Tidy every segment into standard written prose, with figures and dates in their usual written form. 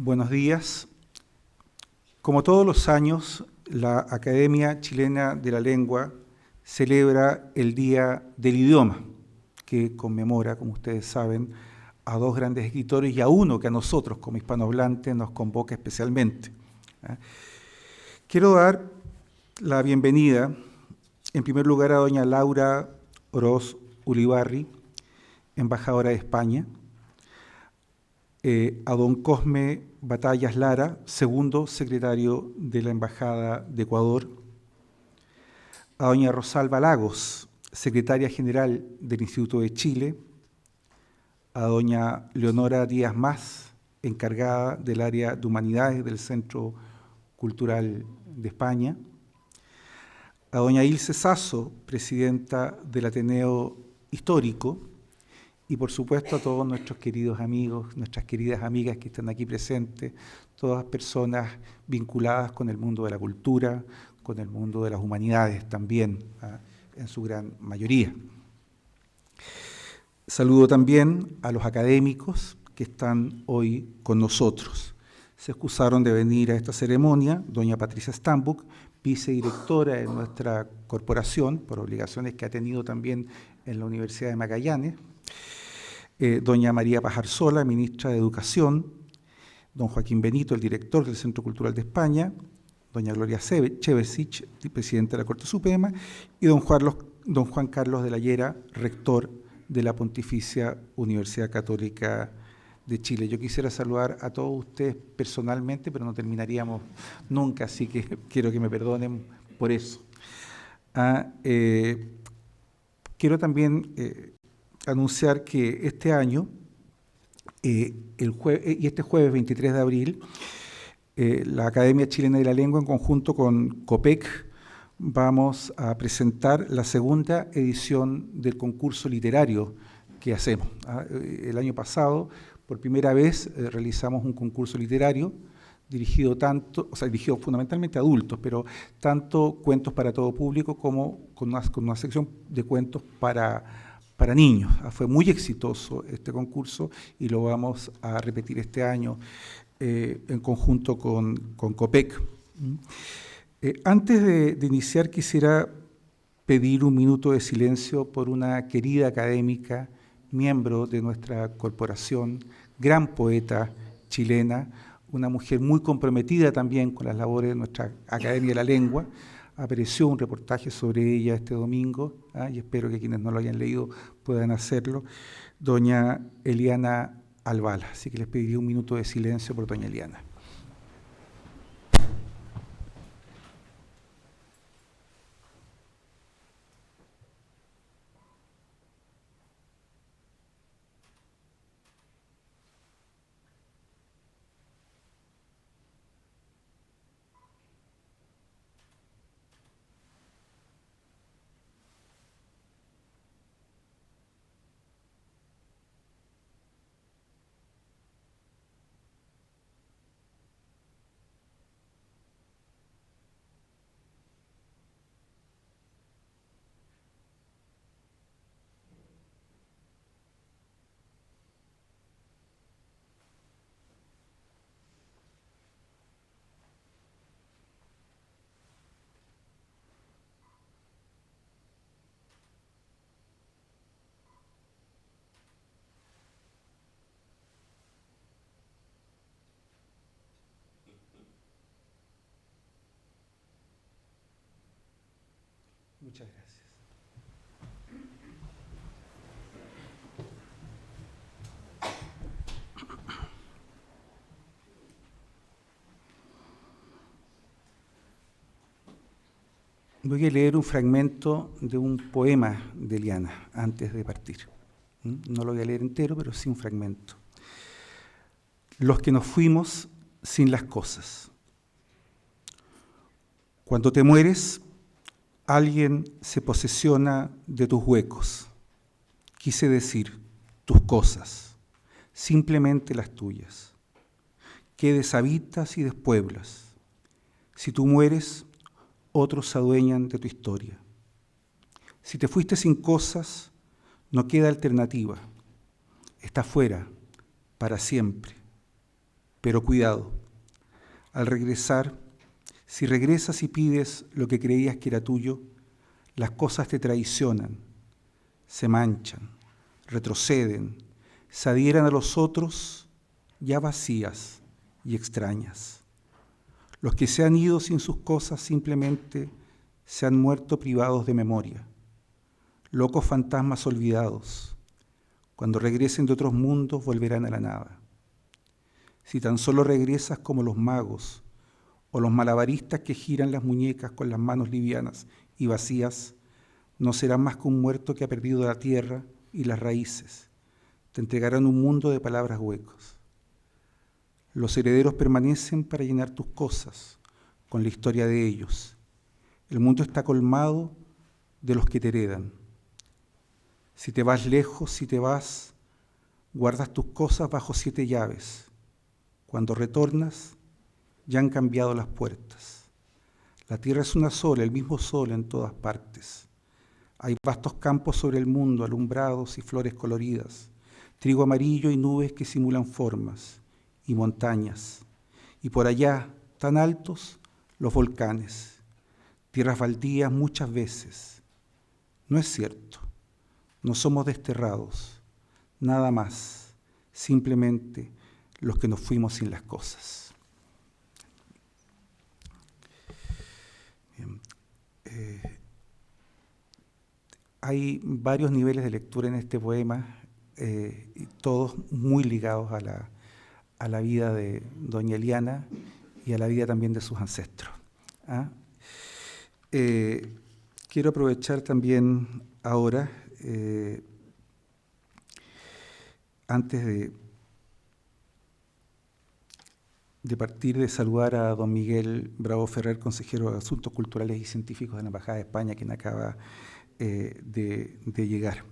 Buenos días. Como todos los años, la Academia Chilena de la Lengua celebra el Día del Idioma, que conmemora, como ustedes saben, a dos grandes escritores y a uno que a nosotros, como hispanohablantes, nos convoca especialmente. Quiero dar la bienvenida, en primer lugar, a doña Laura Oroz Ulibarri, embajadora de España, a don Cosme Batallas Lara, segundo secretario de la Embajada de Ecuador, a doña Rosalba Lagos, secretaria general del Instituto de Chile, a doña Leonora Díaz Mas, encargada del área de Humanidades del Centro Cultural de España, a doña Ilse Sasso, presidenta del Ateneo Histórico, y por supuesto a todos nuestros queridos amigos, nuestras queridas amigas que están aquí presentes, todas personas vinculadas con el mundo de la cultura, con el mundo de las humanidades también, en su gran mayoría. Saludo también a los académicos que están hoy con nosotros. Se excusaron de venir a esta ceremonia doña Patricia Stambuk, vicedirectora de nuestra corporación, por obligaciones que ha tenido también en la Universidad de Magallanes, doña María Pajarsola, ministra de Educación, don Joaquín Benito, el director del Centro Cultural de España, doña Gloria Chevesich, presidenta de la Corte Suprema, y don Juan Carlos de la Llera, rector de la Pontificia Universidad Católica de Chile. Yo quisiera saludar a todos ustedes personalmente, pero no terminaríamos nunca, así que quiero que me perdonen por eso. Quiero también anunciar que este año, este jueves 23 de abril, la Academia Chilena de la Lengua, en conjunto con COPEC, vamos a presentar la segunda edición del concurso literario que hacemos. El año pasado, por primera vez, realizamos un concurso literario dirigido fundamentalmente a adultos, pero tanto cuentos para todo público como con una sección de cuentos para niños. Fue muy exitoso este concurso y lo vamos a repetir este año en conjunto con COPEC. Antes de iniciar, quisiera pedir un minuto de silencio por una querida académica, miembro de nuestra corporación, gran poeta chilena, una mujer muy comprometida también con las labores de nuestra Academia de la Lengua. Apareció un reportaje sobre ella este domingo, y espero que quienes no lo hayan leído puedan hacerlo, doña Eliana Albala. Así que les pediría un minuto de silencio por doña Eliana. Muchas gracias. Voy a leer un fragmento de un poema de Eliana antes de partir. No lo voy a leer entero, pero sí un fragmento. Los que nos fuimos sin las cosas. Cuando te mueres, alguien se posesiona de tus huecos. Quise decir, tus cosas, simplemente las tuyas, que deshabitas y despueblas. Si tú mueres, otros se adueñan de tu historia. Si te fuiste sin cosas, no queda alternativa. Está fuera, para siempre. Pero cuidado, al regresar, si regresas y pides lo que creías que era tuyo, las cosas te traicionan, se manchan, retroceden, se adhieren a los otros ya vacías y extrañas. Los que se han ido sin sus cosas simplemente se han muerto privados de memoria, locos fantasmas olvidados. Cuando regresen de otros mundos volverán a la nada. Si tan solo regresas como los magos o los malabaristas que giran las muñecas con las manos livianas y vacías, no serás más que un muerto que ha perdido la tierra y las raíces. Te entregarán un mundo de palabras huecos. Los herederos permanecen para llenar tus cosas con la historia de ellos. El mundo está colmado de los que te heredan. Si te vas lejos, si te vas, guardas tus cosas bajo 7 llaves. Cuando retornas, ya han cambiado las puertas. La tierra es una sola, el mismo sol en todas partes. Hay vastos campos sobre el mundo, alumbrados y flores coloridas, trigo amarillo y nubes que simulan formas, y montañas. Y por allá, tan altos, los volcanes. Tierras baldías muchas veces. No es cierto. No somos desterrados, nada más, simplemente los que nos fuimos sin las cosas. Bien. Hay varios niveles de lectura en este poema, y todos muy ligados a la vida de doña Eliana y a la vida también de sus ancestros. Quiero aprovechar también ahora, antes de partir, de saludar a don Miguel Bravo Ferrer, consejero de Asuntos Culturales y Científicos de la Embajada de España, quien acaba de llegar.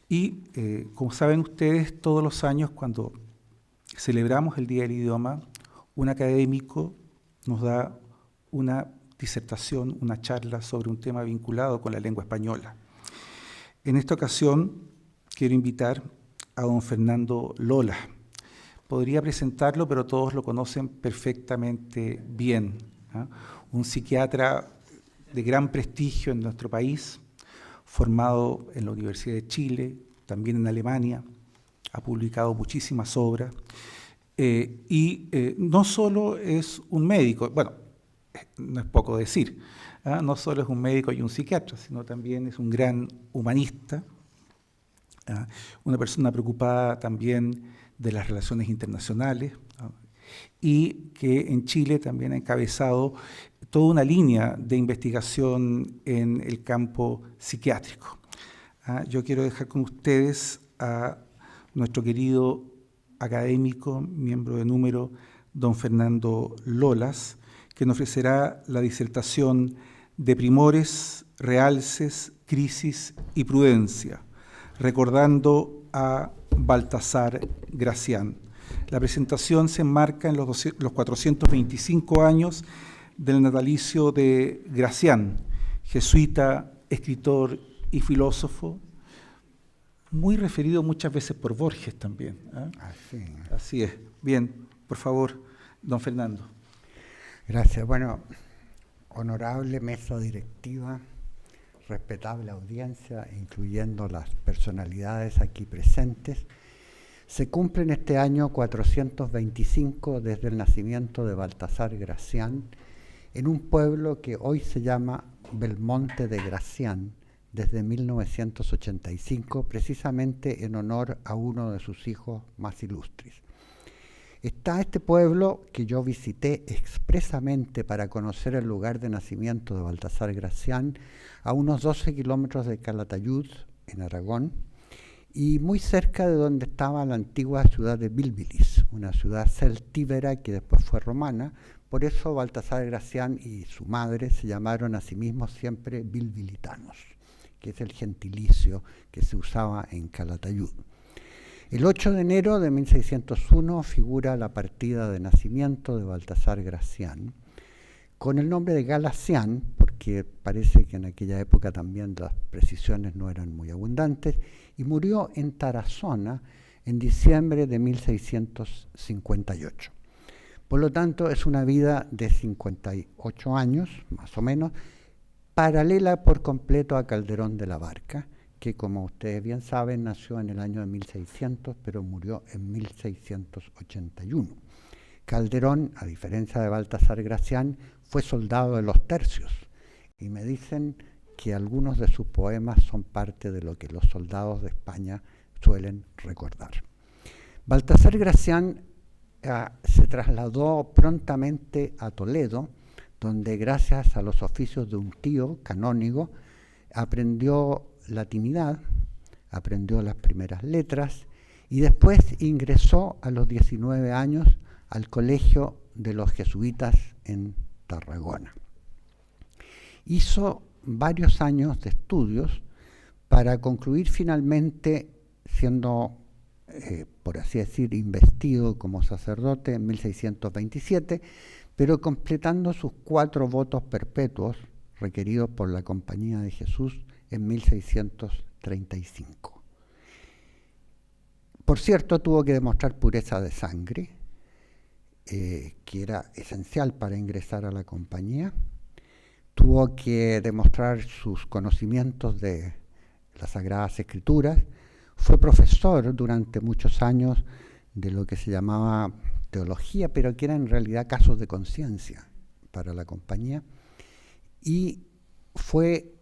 Y como saben ustedes, todos los años cuando celebramos el Día del Idioma, un académico nos da una disertación, una charla sobre un tema vinculado con la lengua española. En esta ocasión quiero invitar a don Fernando Lola. Podría presentarlo, pero todos lo conocen perfectamente bien. Un psiquiatra de gran prestigio en nuestro país, formado en la Universidad de Chile, también en Alemania, ha publicado muchísimas obras, y no solo es un médico, bueno, no es poco decir, no solo es un médico y un psiquiatra, sino también es un gran humanista, una persona preocupada también de las relaciones internacionales, y que en Chile también ha encabezado toda una línea de investigación en el campo psiquiátrico. Yo quiero dejar con ustedes a nuestro querido académico, miembro de número, don Fernando Lolas, que nos ofrecerá la disertación de primores, realces, crisis y prudencia, recordando a Baltasar Gracián. La presentación se enmarca en los 425 años del natalicio de Gracián, jesuita, escritor y filósofo, muy referido muchas veces por Borges también. Así es. Bien, por favor, don Fernando. Gracias. Bueno, honorable mesa directiva, respetable audiencia, incluyendo las personalidades aquí presentes, se cumplen este año 425 desde el nacimiento de Baltasar Gracián en un pueblo que hoy se llama Belmonte de Gracián, desde 1985, precisamente en honor a uno de sus hijos más ilustres. Está este pueblo que yo visité expresamente para conocer el lugar de nacimiento de Baltasar Gracián, a unos 12 kilómetros de Calatayud, en Aragón, y muy cerca de donde estaba la antigua ciudad de Bilbilis, una ciudad celtíbera que después fue romana. Por eso Baltasar Gracián y su madre se llamaron a sí mismos siempre bilbilitanos, que es el gentilicio que se usaba en Calatayud. El 8 de enero de 1601 figura la partida de nacimiento de Baltasar Gracián, con el nombre de Galacián, porque parece que en aquella época también las precisiones no eran muy abundantes, y murió en Tarazona en diciembre de 1658. Por lo tanto, es una vida de 58 años, más o menos, paralela por completo a Calderón de la Barca, que como ustedes bien saben, nació en el año de 1600, pero murió en 1681. Calderón, a diferencia de Baltasar Gracián, fue soldado de los tercios, y me dicen que algunos de sus poemas son parte de lo que los soldados de España suelen recordar. Baltasar Gracián se trasladó prontamente a Toledo, donde gracias a los oficios de un tío canónigo aprendió latinidad, aprendió las primeras letras y después ingresó a los 19 años al Colegio de los Jesuitas en Tarragona. Hizo varios años de estudios para concluir finalmente siendo, por así decir, investido como sacerdote en 1627, pero completando sus 4 votos perpetuos requeridos por la Compañía de Jesús en 1635. Por cierto, tuvo que demostrar pureza de sangre, que era esencial para ingresar a la Compañía. Tuvo que demostrar sus conocimientos de las Sagradas Escrituras. Fue profesor durante muchos años de lo que se llamaba teología, pero que eran en realidad casos de conciencia para la Compañía. Y fue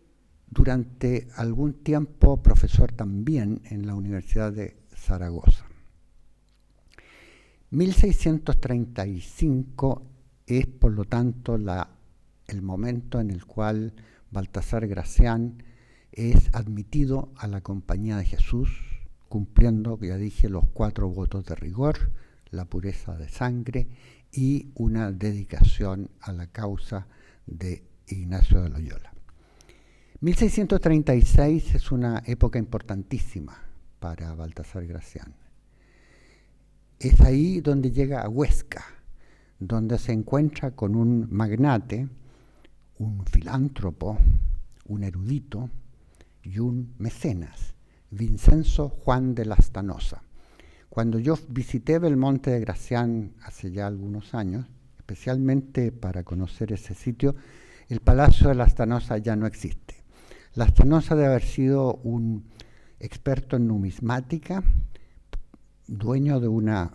durante algún tiempo profesor también en la Universidad de Zaragoza. 1635 es, por lo tanto, el momento en el cual Baltasar Gracián es admitido a la Compañía de Jesús, cumpliendo, ya dije, los 4 votos de rigor, la pureza de sangre y una dedicación a la causa de Ignacio de Loyola. 1636 es una época importantísima para Baltasar Gracián. Es ahí donde llega a Huesca, donde se encuentra con un magnate, un filántropo, un erudito y un mecenas, Vincenzo Juan de Lastanosa. Cuando yo visité Belmonte de Gracián hace ya algunos años, especialmente para conocer ese sitio, el Palacio de Lastanosa ya no existe. Lastanosa debe haber sido un experto en numismática, dueño de una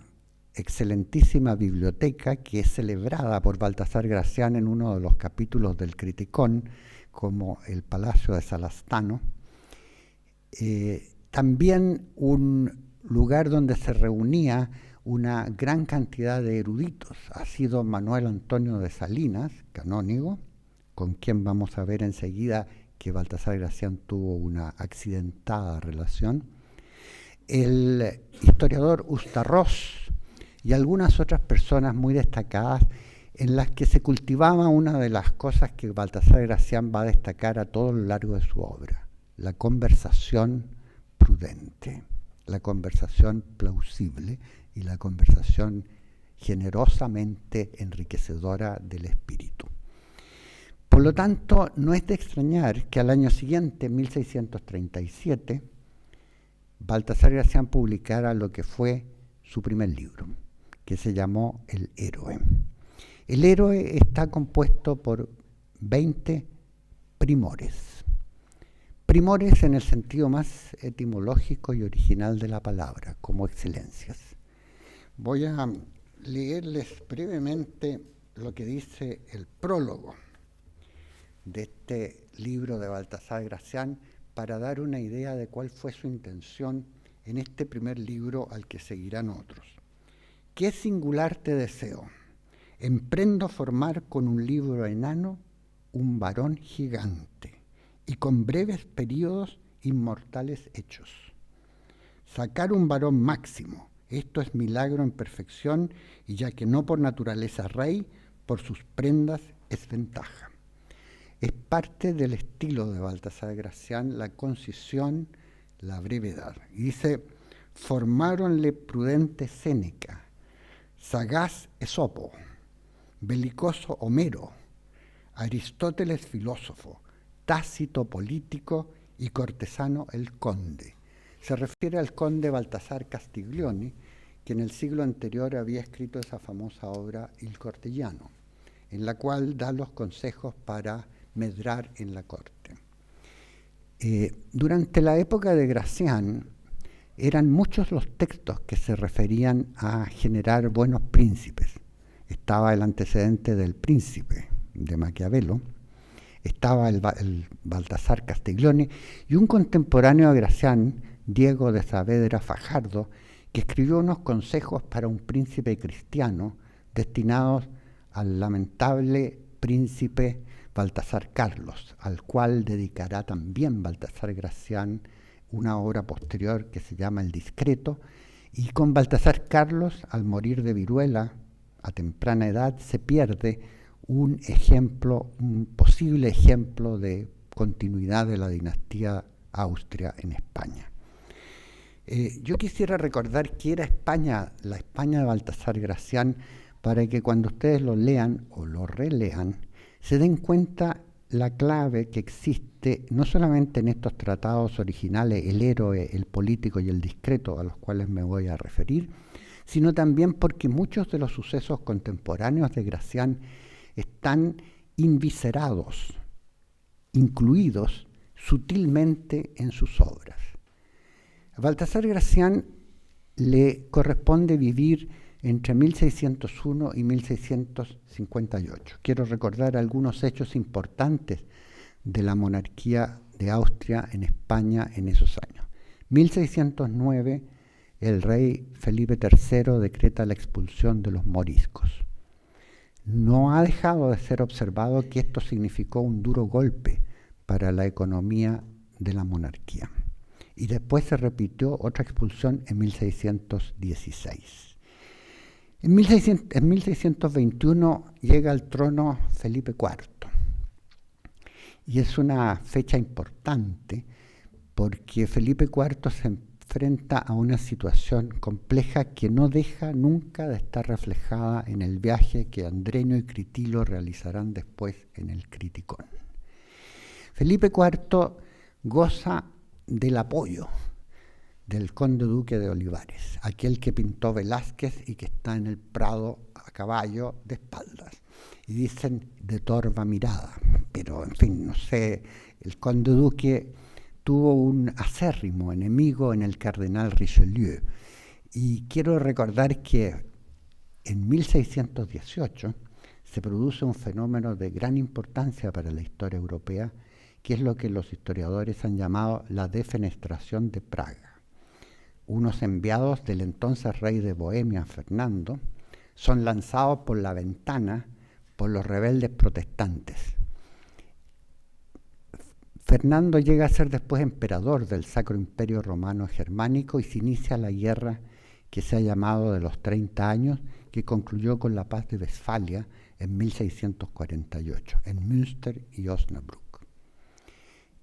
excelentísima biblioteca que es celebrada por Baltasar Gracián en uno de los capítulos del Criticón como el Palacio de Salastano. También un lugar donde se reunía una gran cantidad de eruditos. Ha sido Manuel Antonio de Salinas, canónigo, con quien vamos a ver enseguida que Baltasar Gracián tuvo una accidentada relación, el historiador Ustarrós y algunas otras personas muy destacadas en las que se cultivaba una de las cosas que Baltasar Gracián va a destacar a todo lo largo de su obra, la conversación prudente, la conversación plausible y la conversación generosamente enriquecedora del espíritu. Por lo tanto, no es de extrañar que al año siguiente, 1637, Baltasar Gracián publicara lo que fue su primer libro, que se llamó El Héroe. El Héroe está compuesto por 20 primores. Primores en el sentido más etimológico y original de la palabra, como excelencias. Voy a leerles brevemente lo que dice el prólogo de este libro de Baltasar Gracián para dar una idea de cuál fue su intención en este primer libro al que seguirán otros. Qué singular te deseo. Emprendo formar con un libro enano un varón gigante y con breves períodos inmortales hechos. Sacar un varón máximo, esto es milagro en perfección, y ya que no por naturaleza rey, por sus prendas es ventaja. Es parte del estilo de Baltasar Gracián la concisión, la brevedad. Y dice, formáronle prudente Séneca, sagaz Esopo, belicoso Homero, Aristóteles filósofo, Tácito político y cortesano el conde, se refiere al conde Baltasar Castiglioni, que en el siglo anterior había escrito esa famosa obra Il Cortellano, en la cual da los consejos para medrar en la corte. Durante la época de Gracián, eran muchos los textos que se referían a generar buenos príncipes. Estaba el antecedente del Príncipe de Maquiavelo, estaba el Baltasar Castiglioni y un contemporáneo de Gracián, Diego de Saavedra Fajardo, que escribió unos consejos para un príncipe cristiano destinados al lamentable príncipe Baltasar Carlos, al cual dedicará también Baltasar Gracián una obra posterior que se llama El Discreto, y con Baltasar Carlos, al morir de viruela a temprana edad, se pierde un posible ejemplo de continuidad de la dinastía Austria en España. Yo quisiera recordar que era España, la España de Baltasar Gracián, para que cuando ustedes lo lean o lo relean, se den cuenta la clave que existe no solamente en estos tratados originales, el héroe, el político y el discreto, a los cuales me voy a referir, sino también porque muchos de los sucesos contemporáneos de Gracián están inviscerados, incluidos sutilmente en sus obras. A Baltasar Gracián le corresponde vivir entre 1601 y 1658. Quiero recordar algunos hechos importantes de la monarquía de Austria en España en esos años. 1609, el rey Felipe III decreta la expulsión de los moriscos. No ha dejado de ser observado que esto significó un duro golpe para la economía de la monarquía. Y después se repitió otra expulsión en 1616. En 1621 llega al trono Felipe IV. Y es una fecha importante porque Felipe IV se enfrenta a una situación compleja que no deja nunca de estar reflejada en el viaje que Andreño y Critilo realizarán después en el Criticón. Felipe IV goza del apoyo del conde duque de Olivares, aquel que pintó Velázquez y que está en el Prado a caballo de espaldas. Y dicen de torva mirada, pero en fin, no sé, el conde duque tuvo un acérrimo enemigo en el cardenal Richelieu. Y quiero recordar que en 1618 se produce un fenómeno de gran importancia para la historia europea, que es lo que los historiadores han llamado la defenestración de Praga. Unos enviados del entonces rey de Bohemia, Fernando, son lanzados por la ventana por los rebeldes protestantes. Fernando llega a ser después emperador del Sacro Imperio Romano Germánico y se inicia la guerra que se ha llamado de los 30 años, que concluyó con la paz de Westfalia en 1648, en Münster y Osnabrück.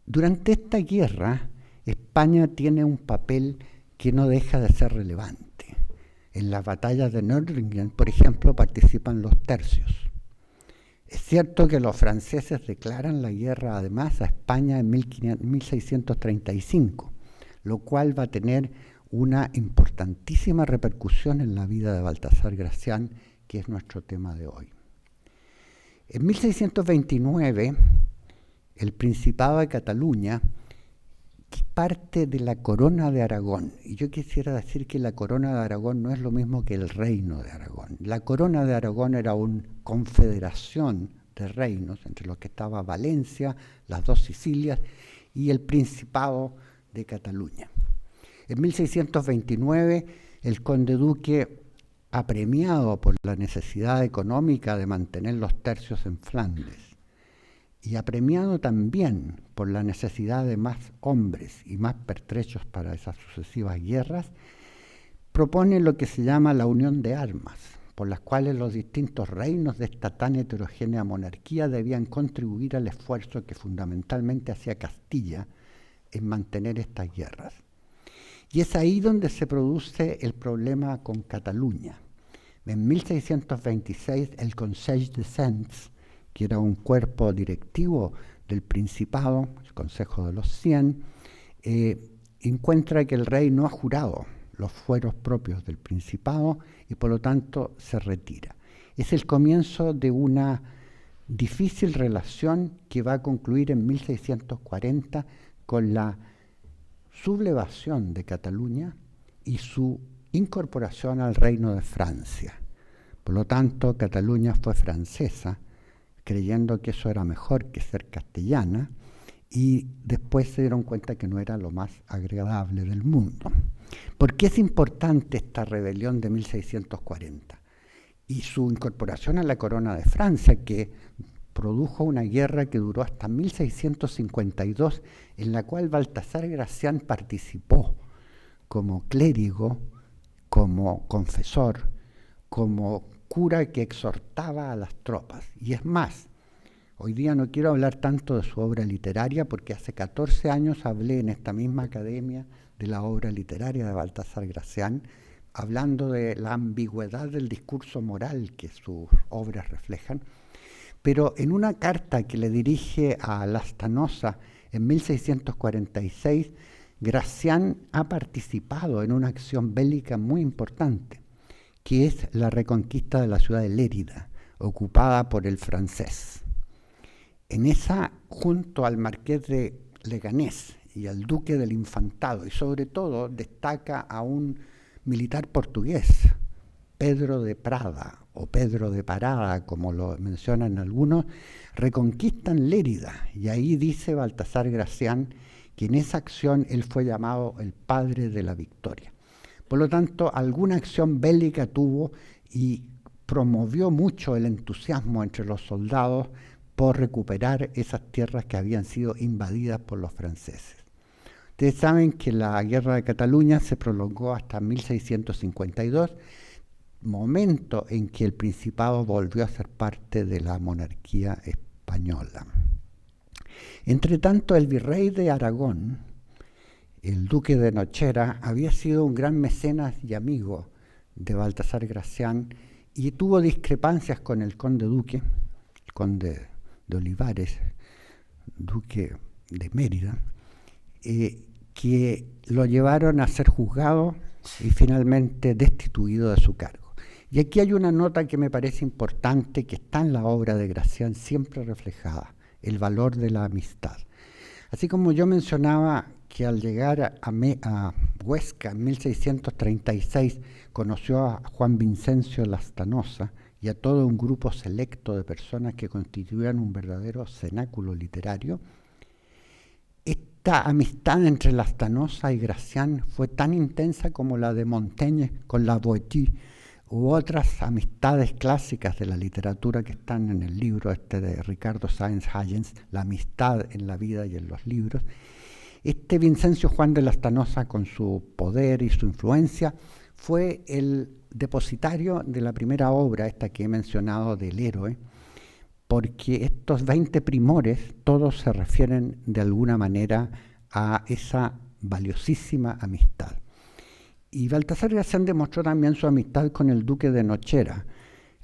Durante esta guerra, España tiene un papel que no deja de ser relevante. En las batallas de Nördlingen, por ejemplo, participan los tercios. Es cierto que los franceses declaran la guerra además a España en 1635, lo cual va a tener una importantísima repercusión en la vida de Baltasar Gracián, que es nuestro tema de hoy. En 1629, el Principado de Cataluña, que parte de la Corona de Aragón, y yo quisiera decir que la Corona de Aragón no es lo mismo que el Reino de Aragón. La Corona de Aragón era una confederación de reinos, entre los que estaba Valencia, las dos Sicilias y el Principado de Cataluña. En 1629, el conde duque, apremiado por la necesidad económica de mantener los tercios en Flandes, y apremiado también por la necesidad de más hombres y más pertrechos para esas sucesivas guerras, propone lo que se llama la unión de armas, por las cuales los distintos reinos de esta tan heterogénea monarquía debían contribuir al esfuerzo que fundamentalmente hacía Castilla en mantener estas guerras. Y es ahí donde se produce el problema con Cataluña. En 1626 el Conseil de Sens, que era un cuerpo directivo del Principado, el Consejo de los 100, encuentra que el rey no ha jurado los fueros propios del Principado y por lo tanto se retira. Es el comienzo de una difícil relación que va a concluir en 1640 con la sublevación de Cataluña y su incorporación al Reino de Francia. Por lo tanto, Cataluña fue francesa, creyendo que eso era mejor que ser castellana, y después se dieron cuenta que no era lo más agradable del mundo. ¿Por qué es importante esta rebelión de 1640? Y su incorporación a la corona de Francia, que produjo una guerra que duró hasta 1652, en la cual Baltasar Gracián participó como clérigo, como confesor, como cura que exhortaba a las tropas. Y es más, hoy día no quiero hablar tanto de su obra literaria porque hace 14 años hablé en esta misma academia de la obra literaria de Baltasar Gracián, hablando de la ambigüedad del discurso moral que sus obras reflejan. Pero en una carta que le dirige a Lastanosa en 1646, Gracián ha participado en una acción bélica muy importante, que es la reconquista de la ciudad de Lérida, ocupada por el francés. En esa, junto al marqués de Leganés y al duque del Infantado, y sobre todo destaca a un militar portugués, Pedro de Prada o Pedro de Parada, como lo mencionan algunos, reconquistan Lérida, y ahí dice Baltasar Gracián que en esa acción él fue llamado el padre de la victoria. Por lo tanto, alguna acción bélica tuvo y promovió mucho el entusiasmo entre los soldados por recuperar esas tierras que habían sido invadidas por los franceses. Ustedes saben que la guerra de Cataluña se prolongó hasta 1652, momento en que el Principado volvió a ser parte de la monarquía española. Entre tanto, el virrey de Aragón, el duque de Nochera, había sido un gran mecenas y amigo de Baltasar Gracián y tuvo discrepancias con el conde duque, el conde de Olivares, duque de Mérida, que lo llevaron a ser juzgado y finalmente destituido de su cargo. Y aquí hay una nota que me parece importante, que está en la obra de Gracián siempre reflejada, el valor de la amistad. Así como yo mencionaba que al llegar a Huesca en 1636 conoció a Juan Vincencio Lastanosa y a todo un grupo selecto de personas que constituían un verdadero cenáculo literario, esta amistad entre Lastanosa y Gracián fue tan intensa como la de Montaigne con la Boétie u otras amistades clásicas de la literatura que están en el libro de Ricardo Sáenz Huygens, La amistad en la vida y en los libros. Este Vincencio Juan de Lastanosa, con su poder y su influencia, fue el depositario de la primera obra, esta que he mencionado, del héroe, porque estos 20 primores todos se refieren de alguna manera a esa valiosísima amistad. Y Baltasar Gracián demostró también su amistad con el duque de Nochera.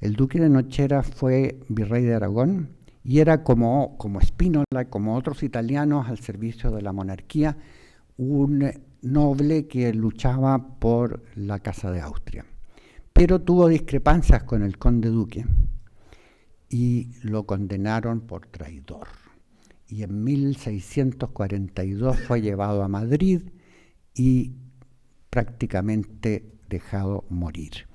El duque de Nochera fue virrey de Aragón y era como Spínola, como otros italianos al servicio de la monarquía, un noble que luchaba por la Casa de Austria. Pero tuvo discrepancias con el conde duque y lo condenaron por traidor. Y en 1642 fue llevado a Madrid y prácticamente dejado morir.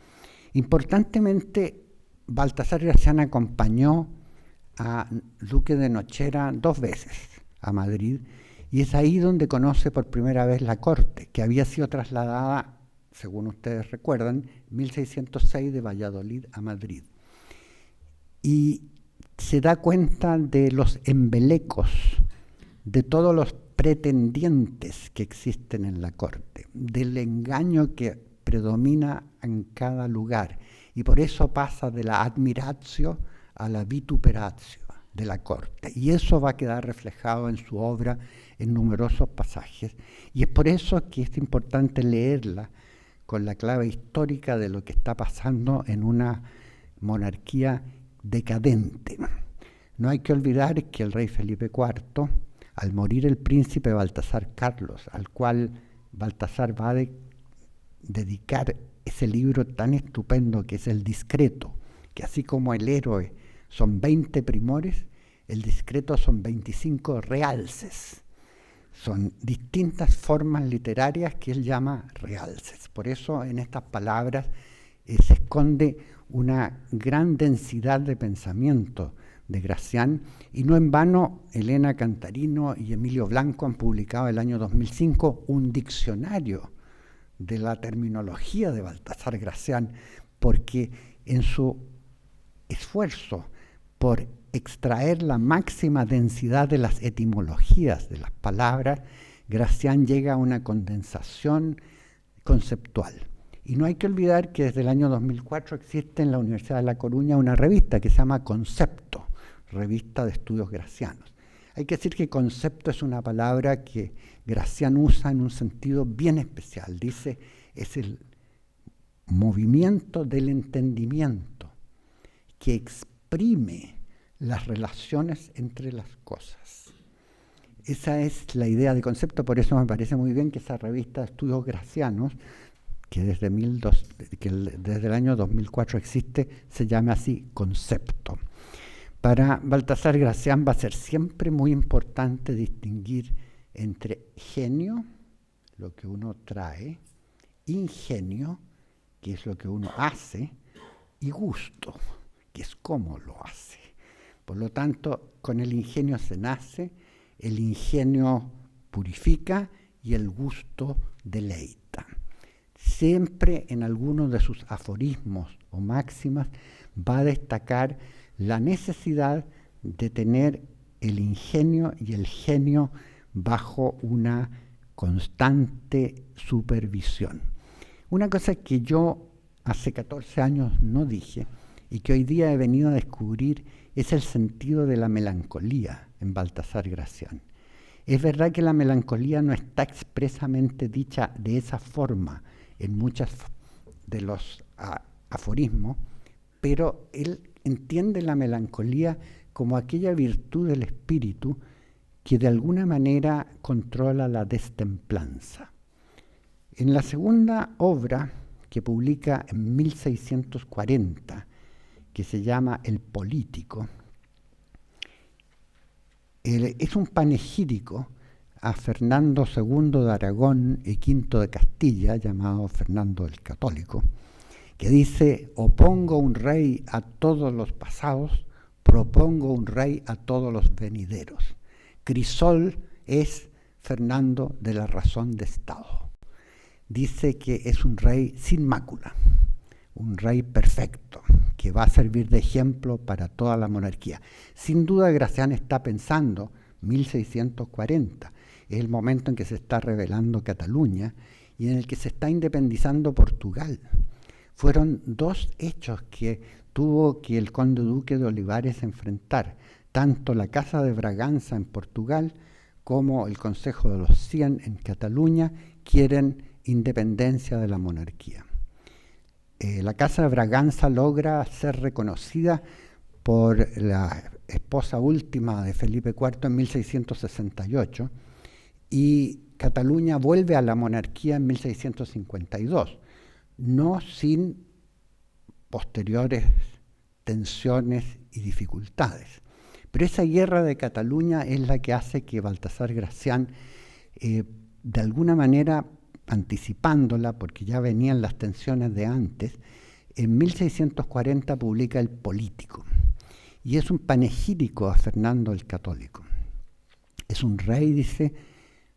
Importantemente, Baltasar Gracián acompañó a Duque de Nochera 2 veces a Madrid, y es ahí donde conoce por primera vez la corte, que había sido trasladada, según ustedes recuerdan, en 1606 de Valladolid a Madrid. Y se da cuenta de los embelecos, de todos los pretendientes que existen en la corte, del engaño que predomina en cada lugar, y por eso pasa de la admiratio a la vituperatio de la corte, y eso va a quedar reflejado en su obra en numerosos pasajes, y es por eso que es importante leerla con la clave histórica de lo que está pasando en una monarquía decadente. No hay que olvidar que el rey Felipe IV, al morir el príncipe Baltasar Carlos, al cual Baltasar va a dedicar ese libro tan estupendo que es El Discreto, que así como El Héroe son 20 primores, El Discreto son 25 realces. Son distintas formas literarias que él llama realces. Por eso en estas palabras se esconde una gran densidad de pensamiento de Gracián, y no en vano Elena Cantarino y Emilio Blanco han publicado el año 2005 un diccionario de la terminología de Baltasar Gracián, porque en su esfuerzo por extraer la máxima densidad de las etimologías de las palabras, Gracián llega a una condensación conceptual. Y no hay que olvidar que desde el año 2004 existe en la Universidad de La Coruña una revista que se llama Concepto, Revista de Estudios Gracianos. Hay que decir que concepto es una palabra que Gracián usa en un sentido bien especial. Dice, es el movimiento del entendimiento que exprime las relaciones entre las cosas. Esa es la idea de concepto, por eso me parece muy bien que esa revista de Estudios Gracianos, que desde el año 2004 existe, se llama así Concepto. Para Baltasar Gracián va a ser siempre muy importante distinguir entre genio, lo que uno trae, ingenio, que es lo que uno hace, y gusto, que es cómo lo hace. Por lo tanto, con el ingenio se nace, el ingenio purifica y el gusto deleita. Siempre en alguno de sus aforismos o máximas va a destacar la necesidad de tener el ingenio y el genio bajo una constante supervisión. Una cosa que yo hace 14 años no dije y que hoy día he venido a descubrir es el sentido de la melancolía en Baltasar Gracián. Es verdad que la melancolía no está expresamente dicha de esa forma en muchos de los aforismos, pero él entiende la melancolía como aquella virtud del espíritu que de alguna manera controla la destemplanza. En la segunda obra que publica en 1640, que se llama El Político, es un panegírico a Fernando II de Aragón y V de Castilla, llamado Fernando el Católico, que dice: opongo un rey a todos los pasados, propongo un rey a todos los venideros. Crisol es Fernando de la razón de Estado. Dice que es un rey sin mácula, un rey perfecto, que va a servir de ejemplo para toda la monarquía. Sin duda Gracián está pensando 1640, es el momento en que se está rebelando Cataluña y en el que se está independizando Portugal. Fueron dos hechos que tuvo que el conde duque de Olivares enfrentar, tanto la Casa de Braganza en Portugal como el Consejo de los 100 en Cataluña quieren independencia de la monarquía. La Casa de Braganza logra ser reconocida por la esposa última de Felipe IV en 1668 y Cataluña vuelve a la monarquía en 1652, no sin posteriores tensiones y dificultades. Pero esa guerra de Cataluña es la que hace que Baltasar Gracián, de alguna manera anticipándola, porque ya venían las tensiones de antes, en 1640 publica El Político, y es un panegírico a Fernando el Católico. Es un rey, dice,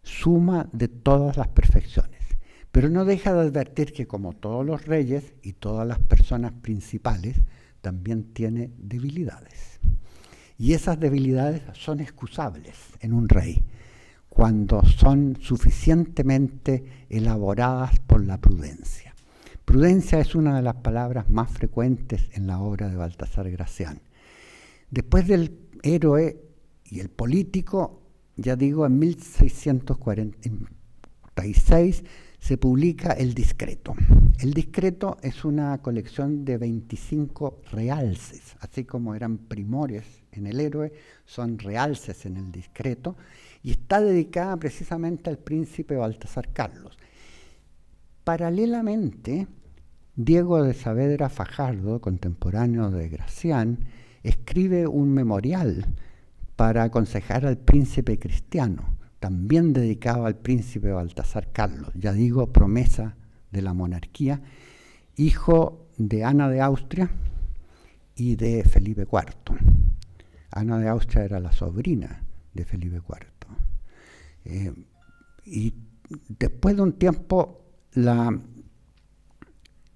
suma de todas las perfecciones, pero no deja de advertir que como todos los reyes y todas las personas principales, también tiene debilidades. Y esas debilidades son excusables en un rey, cuando son suficientemente elaboradas por la prudencia. Prudencia es una de las palabras más frecuentes en la obra de Baltasar Gracián. Después del héroe y el político, ya digo, en 1646 se publica El Discreto. El Discreto es una colección de 25 realces, así como eran primores en el héroe, son realces en El Discreto, y está dedicada precisamente al príncipe Baltasar Carlos. Paralelamente, Diego de Saavedra Fajardo, contemporáneo de Gracián, escribe un memorial para aconsejar al príncipe cristiano, también dedicado al príncipe Baltasar Carlos, ya digo, promesa de la monarquía, hijo de Ana de Austria y de Felipe IV. Ana de Austria era la sobrina de Felipe IV. Y después de un tiempo, la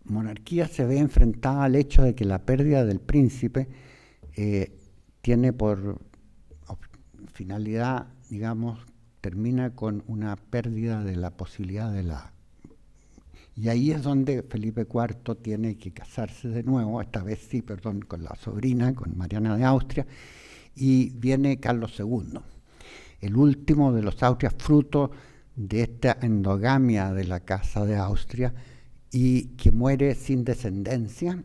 monarquía se ve enfrentada al hecho de que la pérdida del príncipe tiene por finalidad, digamos, termina con una pérdida de la posibilidad de la... Y ahí es donde Felipe IV tiene que casarse de nuevo, esta vez sí, perdón, con la sobrina, con Mariana de Austria, y viene Carlos II, el último de los Austrias, fruto de esta endogamia de la Casa de Austria, y que muere sin descendencia.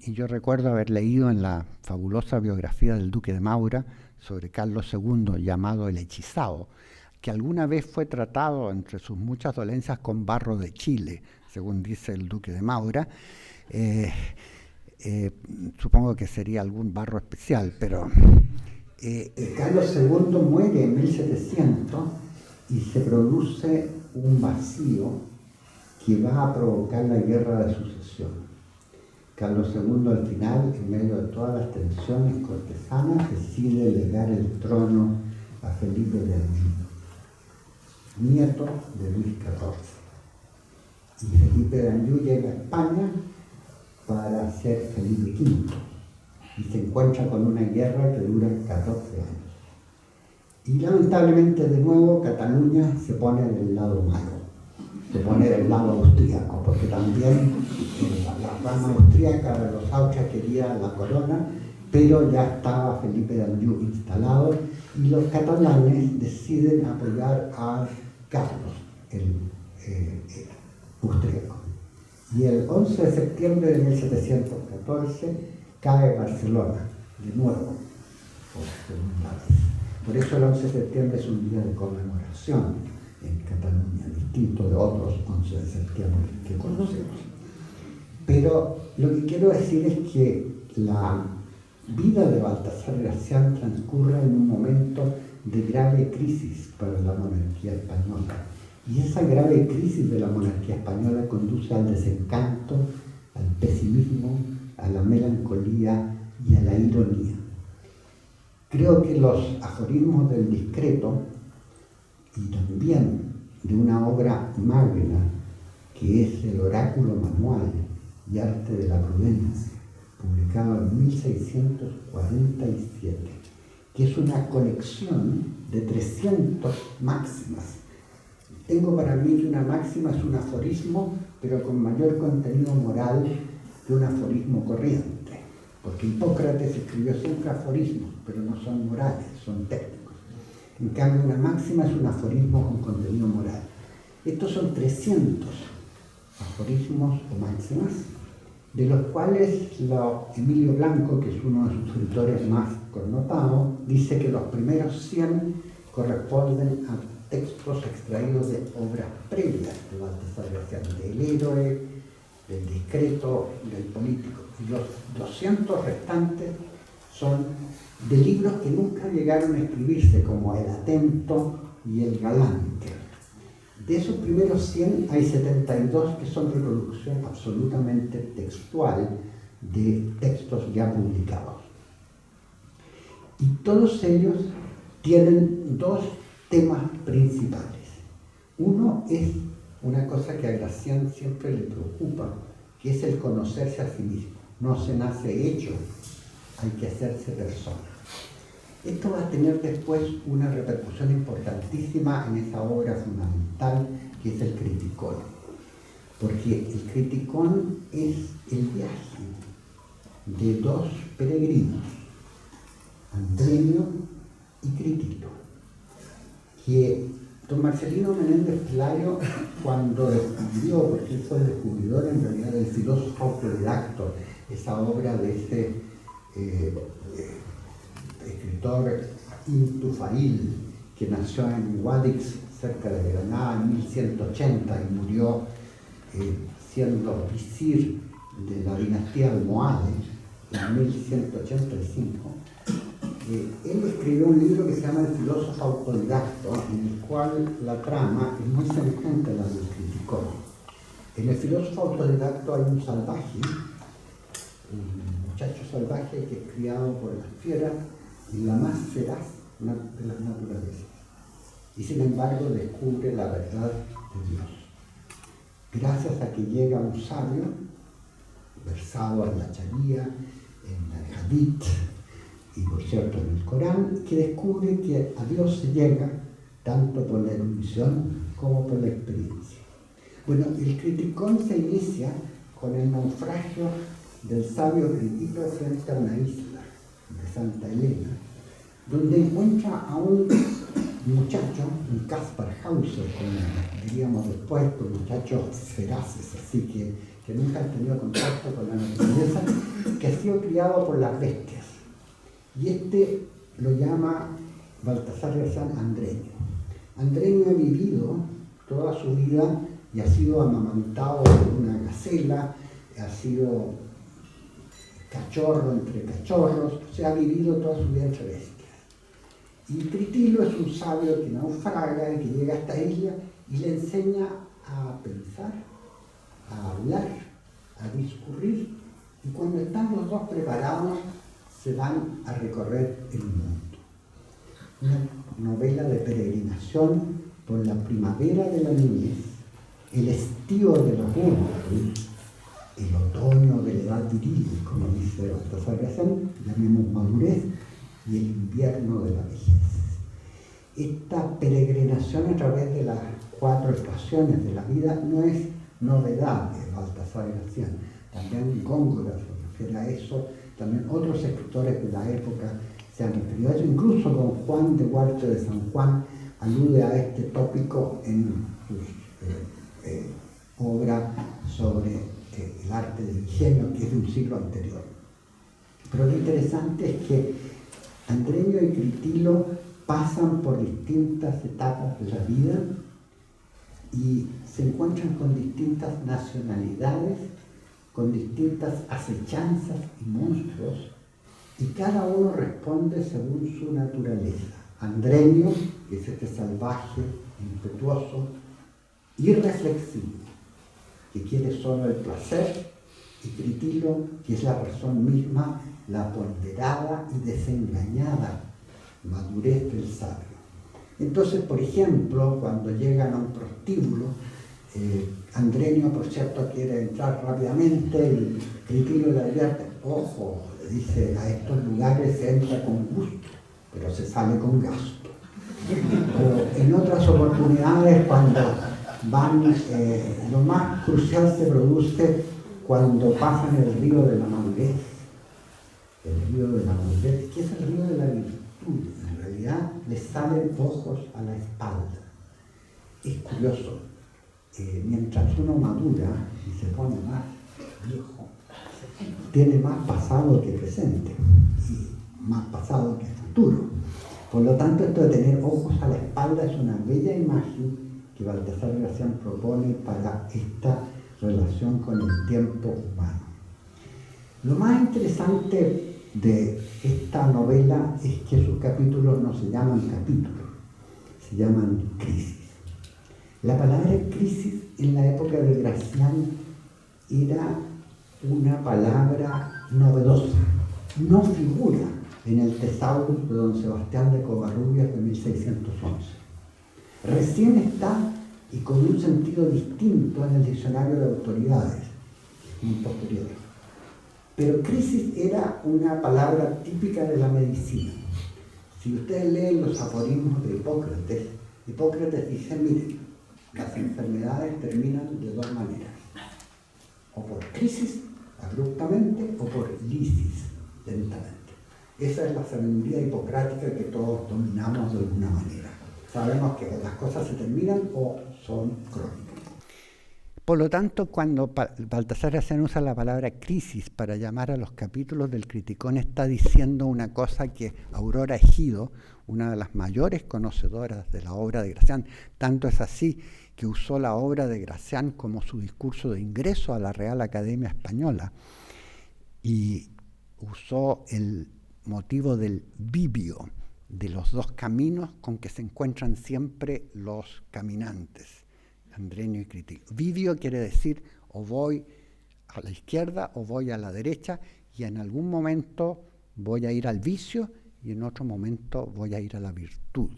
Y yo recuerdo haber leído en la fabulosa biografía del duque de Maura sobre Carlos II, llamado El Hechizado, que alguna vez fue tratado, entre sus muchas dolencias, con barro de Chile, según dice el duque de Maura. Supongo que sería algún barro especial, pero Carlos II muere en 1700 y se produce un vacío que va a provocar la guerra de sucesión. Carlos II al final, en medio de todas las tensiones cortesanas, decide legar el trono a Felipe de Anjou, nieto de Luis XIV. Y Felipe de Anjou llega a España para ser Felipe V y se encuentra con una guerra que dura 14 años. Y lamentablemente de nuevo Cataluña se pone del lado malo, se pone del lado austríaco, porque también la rama austríaca de los Austrias quería la corona, pero ya estaba Felipe de Anjou instalado y los catalanes deciden apoyar a Carlos, el austríaco. Y el 11 de septiembre de 1714 cae Barcelona, de nuevo, por segunda vez. Por eso el 11 de septiembre es un día de conmemoración en Cataluña, distinto de otros 11 de septiembre que conocemos. Pero lo que quiero decir es que la vida de Baltasar Gracián transcurre en un momento de grave crisis para la monarquía española. Y esa grave crisis de la monarquía española conduce al desencanto, al pesimismo, a la melancolía y a la ironía. Creo que los aforismos del Discreto y también de una obra magna que es el Oráculo Manual y Arte de la Prudencia, publicado en 1647, que es una colección de 300 máximas. Tengo para mí que una máxima es un aforismo, pero con mayor contenido moral que un aforismo corriente, porque Hipócrates escribió siempre aforismos, pero no son morales, son técnicos. En cambio, una máxima es un aforismo con contenido moral. Estos son 300 aforismos o máximas, de los cuales Emilio Blanco, que es uno de sus escritores más connotados, dice que los primeros 100 corresponden a textos extraídos de obras previas de Baltasar Gracián, del héroe, del discreto, del político. Y los 200 restantes son de libros que nunca llegaron a escribirse, como El Atento y El Galante. De esos primeros 100 hay 72 que son reproducción absolutamente textual de textos ya publicados. Y todos ellos tienen dos temas principales. Uno es una cosa que a Gracián siempre le preocupa, que es el conocerse a sí mismo. No se nace hecho, hay que hacerse persona. Esto va a tener después una repercusión importantísima en esa obra fundamental que es el Criticón. Porque el Criticón es el viaje de dos peregrinos, Andrenio y Critilo, que don Marcelino Menéndez Pelayo, cuando descubrió, porque él fue el descubridor en realidad del filósofo autodidacto, esa obra de este escritor Intufail, que nació en Guadix, cerca de Granada, en 1180 y murió siendo visir de la dinastía almohade en 1185, él escribió un libro que se llama El filósofo autodidacto, en el cual la trama es muy semejante a la del Criticón. En el filósofo autodidacto hay un salvaje, un muchacho salvaje que es criado por las fieras y la más feraz de las naturalezas. Y sin embargo descubre la verdad de Dios. Gracias a que llega un sabio, versado en la Sharia, en el Hadith y por cierto en el Corán, que descubre que a Dios se llega tanto por la erudición como por la experiencia. Bueno, el Criticón se inicia con el naufragio del sabio Critilo frente a una isla de Santa Elena, donde encuentra a un muchacho, un Kaspar Hauser, como diríamos después, con muchachos feraces, así que nunca han tenido contacto con la naturaleza, que ha sido criado por las bestias. Y este lo llama Baltasar Garzón Andreño. Andreño ha vivido toda su vida y ha sido amamantado por una gacela, ha sido cachorro entre cachorros, o sea, ha vivido toda su vida entre bestias. Y Critilo es un sabio que naufraga y que llega a esta isla y le enseña a pensar, a hablar, a discurrir, y cuando están los dos preparados se van a recorrer el mundo. Una novela de peregrinación por la primavera de la niñez, el estío de la juventud, el otoño de la edad viril, como dice Baltasar Garzón, llamemos madurez, y el invierno de la vejez. Esta peregrinación a través de las 4 estaciones de la vida no es novedad de Baltasar Garzón. También Góngora se refiere a eso, también otros escritores de la época se han referido a eso, incluso don Juan de Huarte de San Juan alude a este tópico en su obra sobre el arte del ingenio, que es de un siglo anterior. Pero lo interesante es que Andreño y Critilo pasan por distintas etapas de la vida y se encuentran con distintas nacionalidades, con distintas acechanzas y monstruos, y cada uno responde según su naturaleza. Andreño, que es este salvaje, impetuoso, irreflexivo, que quiere solo el placer, y Critilo, que es la razón misma, la ponderada y desengañada madurez del sabio. Entonces, por ejemplo, cuando llegan a un prostíbulo, Andreño, por cierto, quiere entrar rápidamente y Critilo le advierte: ojo, le dice, a estos lugares se entra con gusto, pero se sale con gasto. O en otras oportunidades, cuando van, lo más crucial se produce cuando pasan el río de la madurez. El río de la madurez, que es el río de la virtud. En realidad les salen ojos a la espalda. Es curioso, mientras uno madura y se pone más viejo, tiene más pasado que presente y más pasado que futuro. Por lo tanto, esto de tener ojos a la espalda es una bella imagen que Baltasar Garzón propone para esta relación con el tiempo humano. Lo más interesante de esta novela es que sus capítulos no se llaman capítulos, se llaman crisis. La palabra crisis en la época de Gracián era una palabra novedosa, no figura en el Tesaurus de don Sebastián de Covarrubias de 1611. Recién está, y con un sentido distinto, en el diccionario de autoridades, muy posterior. Pero crisis era una palabra típica de la medicina. Si ustedes leen los aforismos de Hipócrates, Hipócrates dice: miren, las enfermedades terminan de 2 maneras, o por crisis, abruptamente, o por lisis, lentamente. Esa es la sabiduría hipocrática que todos dominamos de alguna manera. Sabemos que las cosas se terminan o son crónicas. Por lo tanto, cuando Baltasar Gracián usa la palabra crisis para llamar a los capítulos del Criticón, está diciendo una cosa que Aurora Ejido, una de las mayores conocedoras de la obra de Gracián, tanto es así que usó la obra de Gracián como su discurso de ingreso a la Real Academia Española, y usó el motivo del vivio, de los dos caminos con que se encuentran siempre los caminantes, Andrenio y Critilo. Vivio quiere decir o voy a la izquierda o voy a la derecha, y en algún momento voy a ir al vicio y en otro momento voy a ir a la virtud.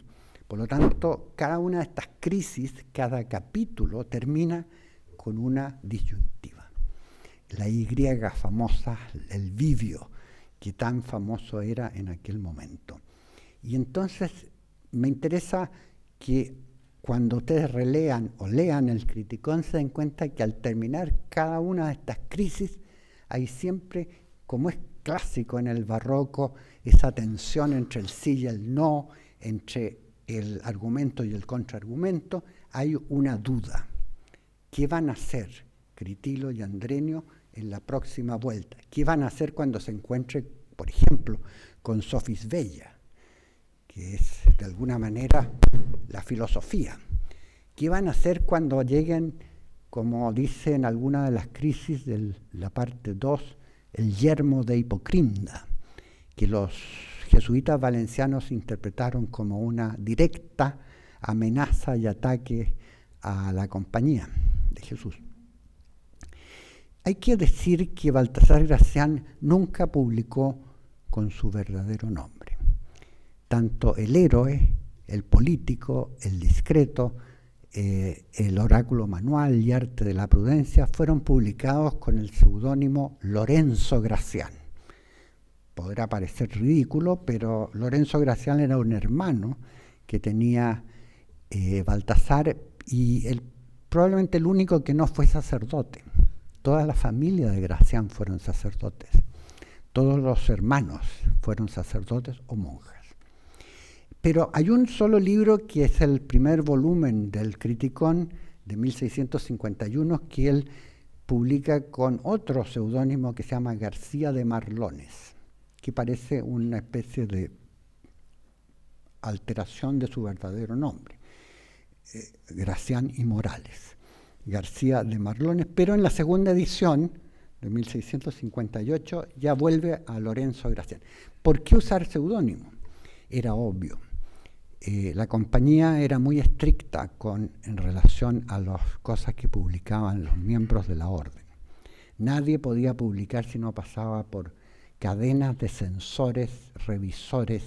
Por lo tanto, cada una de estas crisis, cada capítulo termina con una disyuntiva. La Y famosa, el vivio, que tan famoso era en aquel momento. Y entonces me interesa que cuando ustedes relean o lean el Criticón se den cuenta que al terminar cada una de estas crisis hay siempre, como es clásico en el barroco, esa tensión entre el sí y el no, entre el argumento y el contraargumento, hay una duda. ¿Qué van a hacer Critilo y Andrenio en la próxima vuelta? ¿Qué van a hacer cuando se encuentre, por ejemplo, con Sofis Bella, que es de alguna manera la filosofía? ¿Qué van a hacer cuando lleguen, como dice en alguna de las crisis de la parte 2, el yermo de Hipocrinda, que los jesuitas valencianos interpretaron como una directa amenaza y ataque a la Compañía de Jesús? Hay que decir que Baltasar Gracián nunca publicó con su verdadero nombre. Tanto el héroe, el político, el discreto, el oráculo manual y arte de la prudencia fueron publicados con el seudónimo Lorenzo Gracián. Podrá parecer ridículo, pero Lorenzo Gracián era un hermano que tenía Baltasar, y probablemente el único que no fue sacerdote. Toda la familia de Gracián fueron sacerdotes. Todos los hermanos fueron sacerdotes o monjas. Pero hay un solo libro que es el primer volumen del Criticón de 1651 que él publica con otro seudónimo que se llama García de Marlones, que parece una especie de alteración de su verdadero nombre, Gracián y Morales, García de Marlones, pero en la segunda edición de 1658 ya vuelve a Lorenzo Gracián. ¿Por qué usar seudónimo? Era obvio. La Compañía era muy estricta en relación a las cosas que publicaban los miembros de la orden. Nadie podía publicar si no pasaba por cadenas de censores, revisores,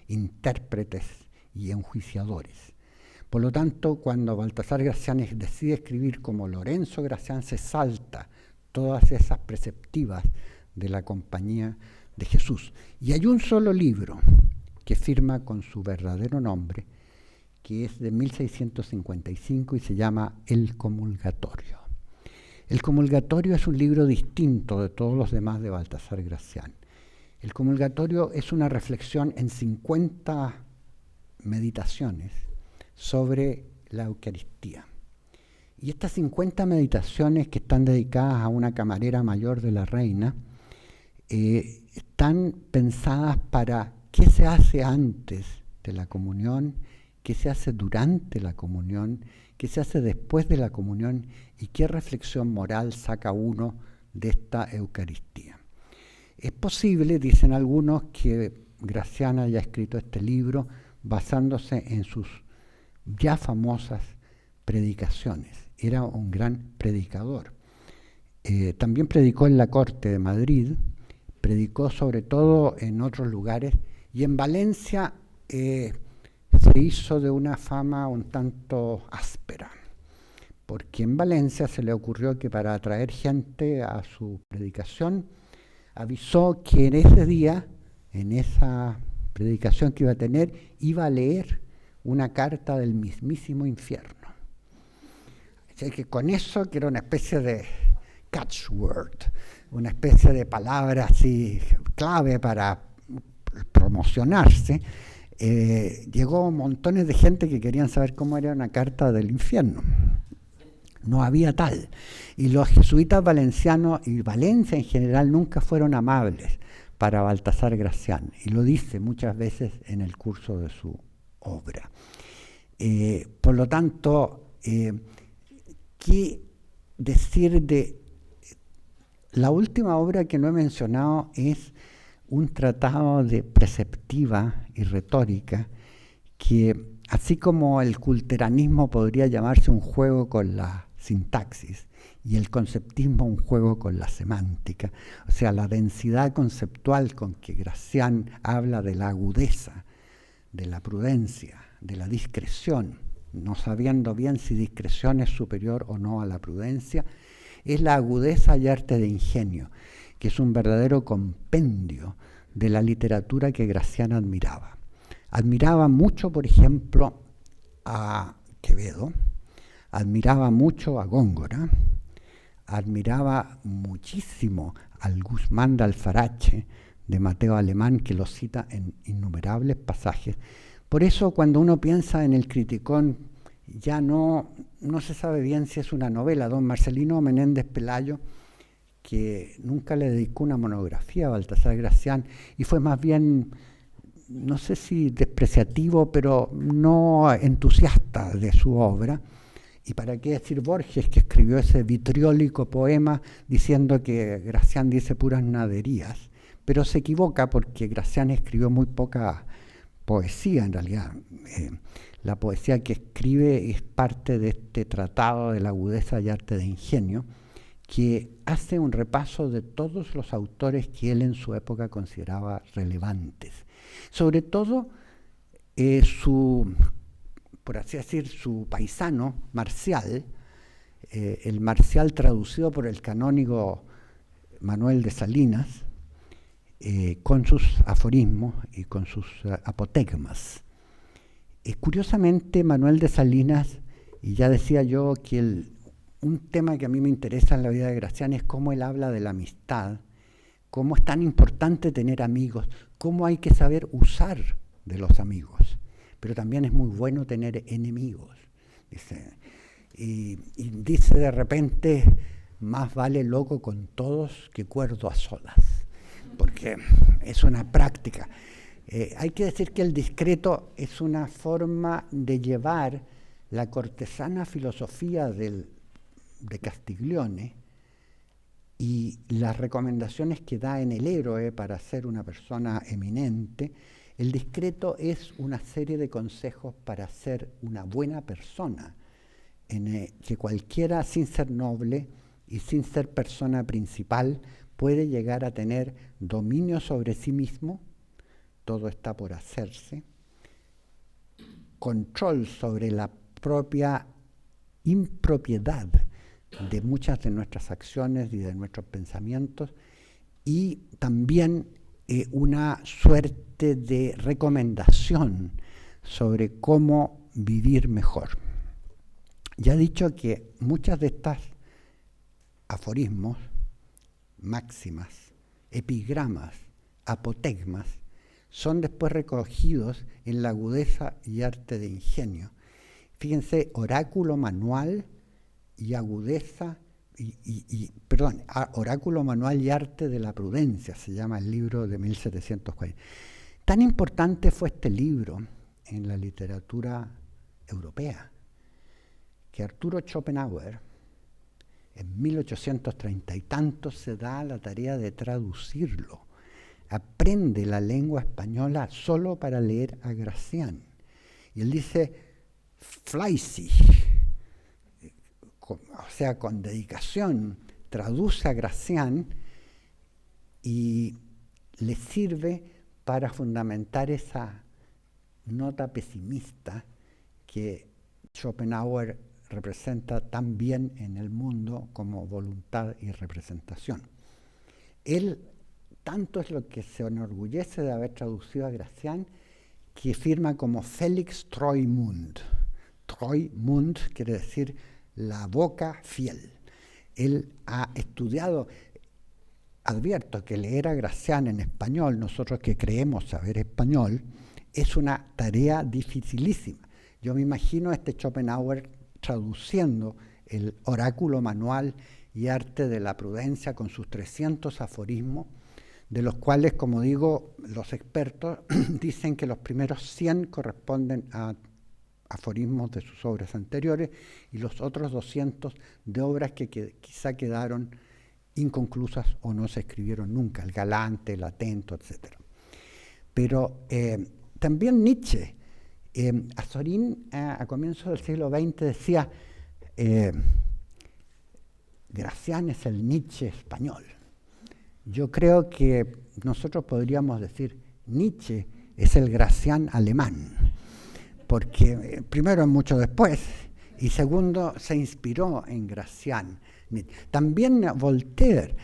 intérpretes y enjuiciadores. Por lo tanto, cuando Baltasar Gracián decide escribir como Lorenzo Gracián, se salta todas esas preceptivas de la Compañía de Jesús. Y hay un solo libro que firma con su verdadero nombre, que es de 1655 y se llama El Comulgatorio. El Comulgatorio es un libro distinto de todos los demás de Baltasar Gracián. El Comulgatorio es una reflexión en 50 meditaciones sobre la Eucaristía. Y estas 50 meditaciones, que están dedicadas a una camarera mayor de la reina, están pensadas para qué se hace antes de la comunión, qué se hace durante la comunión, qué se hace después de la comunión y qué reflexión moral saca uno de esta Eucaristía. Es posible, dicen algunos, que Gracián haya escrito este libro basándose en sus ya famosas predicaciones. Era un gran predicador. También predicó en la corte de Madrid, predicó sobre todo en otros lugares, y en Valencia se hizo de una fama un tanto áspera, porque en Valencia se le ocurrió que para atraer gente a su predicación, avisó que en ese día, en esa predicación que iba a tener, iba a leer una carta del mismísimo infierno. Así que con eso, que era una especie de catchword, una especie de palabra así clave para promocionarse, llegó montones de gente que querían saber cómo era una carta del infierno. No había tal. Y los jesuitas valencianos y Valencia en general nunca fueron amables para Baltasar Gracián, y lo dice muchas veces en el curso de su obra. Por lo tanto, ¿qué decir de la última obra que no he mencionado? Es un tratado de preceptiva y retórica que, así como el culteranismo podría llamarse un juego con la sintaxis y el conceptismo un juego con la semántica, o sea, la densidad conceptual con que Gracián habla de la agudeza, de la prudencia, de la discreción, no sabiendo bien si discreción es superior o no a la prudencia, es la agudeza y arte de ingenio, que es un verdadero compendio de la literatura que Gracián admiraba. Admiraba mucho, por ejemplo, a Quevedo, admiraba mucho a Góngora, admiraba muchísimo al Guzmán de Alfarache, de Mateo Alemán, que lo cita en innumerables pasajes. Por eso, cuando uno piensa en el Criticón, ya no se sabe bien si es una novela. Don Marcelino Menéndez Pelayo, que nunca le dedicó una monografía a Baltasar Gracián, y fue más bien, no sé si despreciativo, pero no entusiasta de su obra. Y para qué decir Borges, que escribió ese vitriólico poema diciendo que Gracián dice puras naderías, pero se equivoca porque Gracián escribió muy poca poesía en realidad. La poesía que escribe es parte de este tratado de la agudeza y arte de ingenio, que hace un repaso de todos los autores que él en su época consideraba relevantes. Sobre todo por así decir, su paisano, Marcial, el Marcial traducido por el canónigo Manuel de Salinas, con sus aforismos y con sus apotegmas. Curiosamente, Manuel de Salinas, y ya decía yo que un tema que a mí me interesa en la vida de Gracián es cómo él habla de la amistad, cómo es tan importante tener amigos, cómo hay que saber usar de los amigos, pero también es muy bueno tener enemigos. Dice, y dice de repente, más vale loco con todos que cuerdo a solas, porque es una práctica. Hay que decir que el discreto es una forma de llevar la cortesana filosofía de Castiglione y las recomendaciones que da en El héroe para ser una persona eminente. El discreto es una serie de consejos para ser una buena persona, que cualquiera, sin ser noble y sin ser persona principal, puede llegar a tener dominio sobre sí mismo, todo está por hacerse, control sobre la propia impropiedad de muchas de nuestras acciones y de nuestros pensamientos, y también una suerte de recomendación sobre cómo vivir mejor. Ya he dicho que muchas de estas aforismos, máximas, epigramas, apotegmas, son después recogidos en la agudeza y arte de ingenio. Fíjense, oráculo manual y agudeza, oráculo manual y arte de la prudencia, se llama el libro de 1740. Tan importante fue este libro en la literatura europea, que Arturo Schopenhauer, en 1830 y tantos, se da la tarea de traducirlo. Aprende la lengua española solo para leer a Gracián. Y él dice, fleißig, o sea, con dedicación, traduce a Gracián y le sirve para fundamentar esa nota pesimista que Schopenhauer representa tan bien en el mundo como voluntad y representación. Él tanto es lo que se enorgullece de haber traducido a Gracián, que firma como Felix Treumund. Treumund quiere decir la boca fiel. Él ha estudiado, advierto que leer a Gracián en español, nosotros que creemos saber español, es una tarea dificilísima. Yo me imagino a este Schopenhauer traduciendo el oráculo manual y arte de la prudencia con sus 300 aforismos, de los cuales, como digo, los expertos dicen que los primeros 100 corresponden a aforismos de sus obras anteriores y los otros 200 de obras que quizá quedaron inconclusas o no se escribieron nunca, el galante, el atento, etc. Pero también Nietzsche, Azorín a comienzos del siglo XX decía, Gracián es el Nietzsche español. Yo creo que nosotros podríamos decir, Nietzsche es el Gracián alemán, porque primero es mucho después, y segundo se inspiró en Gracián. También Voltaire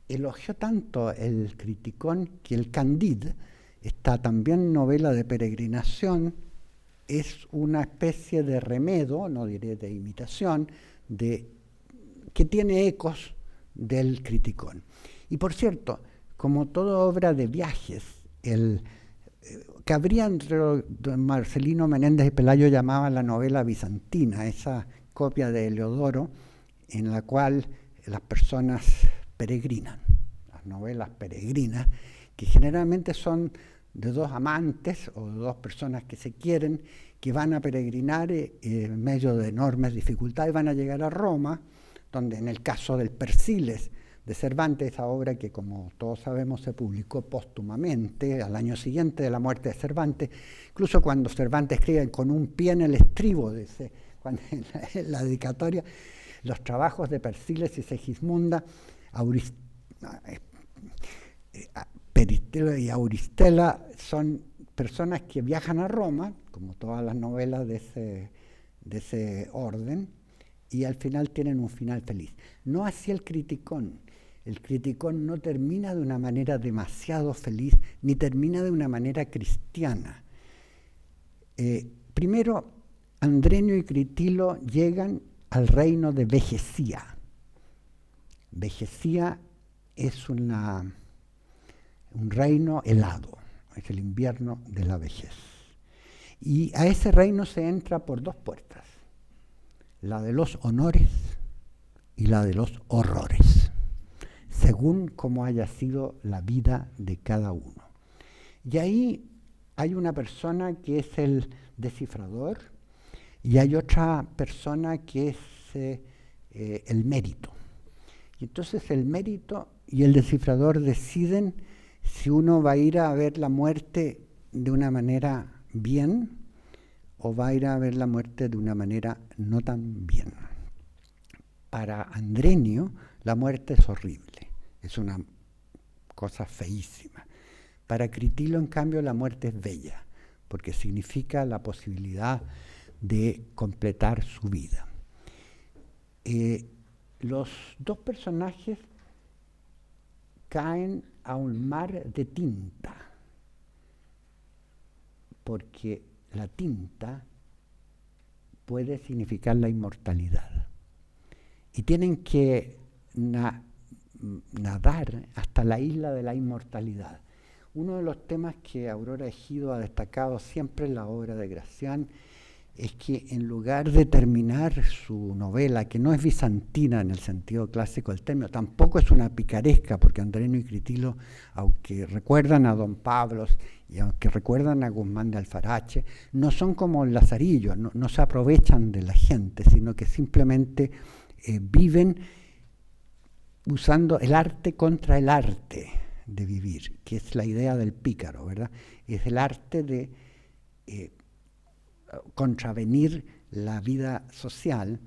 elogió tanto el Criticón que el Candide, esta también novela de peregrinación, es una especie de remedo, no diré de imitación, que tiene ecos del Criticón. Y por cierto, como toda obra de viajes, que habría entre Marcelino Menéndez y Pelayo llamaba la novela bizantina, esa copia de Heliodoro en la cual las personas peregrinan, las novelas peregrinas, que generalmente son de dos amantes o de dos personas que se quieren, que van a peregrinar en medio de enormes dificultades, van a llegar a Roma, donde en el caso del Persiles de Cervantes, esa obra que como todos sabemos se publicó póstumamente al año siguiente de la muerte de Cervantes, incluso cuando Cervantes escribe con un pie en el estribo, en la dedicatoria, los trabajos de Persiles y Segismunda, Peristelo y Auristela son personas que viajan a Roma, como todas las novelas de ese orden, y al final tienen un final feliz. No así el Criticón. El Criticón no termina de una manera demasiado feliz, ni termina de una manera cristiana. Primero, Andrenio y Critilo llegan al reino de Vegecía. Vegecía es un reino helado, es el invierno de la vejez. Y a ese reino se entra por dos puertas, la de los honores y la de los horrores, según cómo haya sido la vida de cada uno. Y ahí hay una persona que es el descifrador y hay otra persona que es el mérito. Y entonces el mérito y el descifrador deciden si uno va a ir a ver la muerte de una manera bien o va a ir a ver la muerte de una manera no tan bien. Para Andrenio la muerte es horrible, es una cosa feísima. Para Critilo, en cambio, la muerte es bella, porque significa la posibilidad de completar su vida. Los dos personajes caen a un mar de tinta, porque la tinta puede significar la inmortalidad. Y tienen que nadar hasta la isla de la inmortalidad. Uno de los temas que Aurora Ejido ha destacado siempre en la obra de Gracián es que en lugar de terminar su novela, que no es bizantina en el sentido clásico del término, tampoco es una picaresca, porque Andrenio y Critilo, aunque recuerdan a Don Pablos y aunque recuerdan a Guzmán de Alfarache, no son como Lazarillo, no se aprovechan de la gente, sino que simplemente viven usando el arte contra el arte de vivir, que es la idea del pícaro, ¿verdad? Es el arte de contravenir la vida social.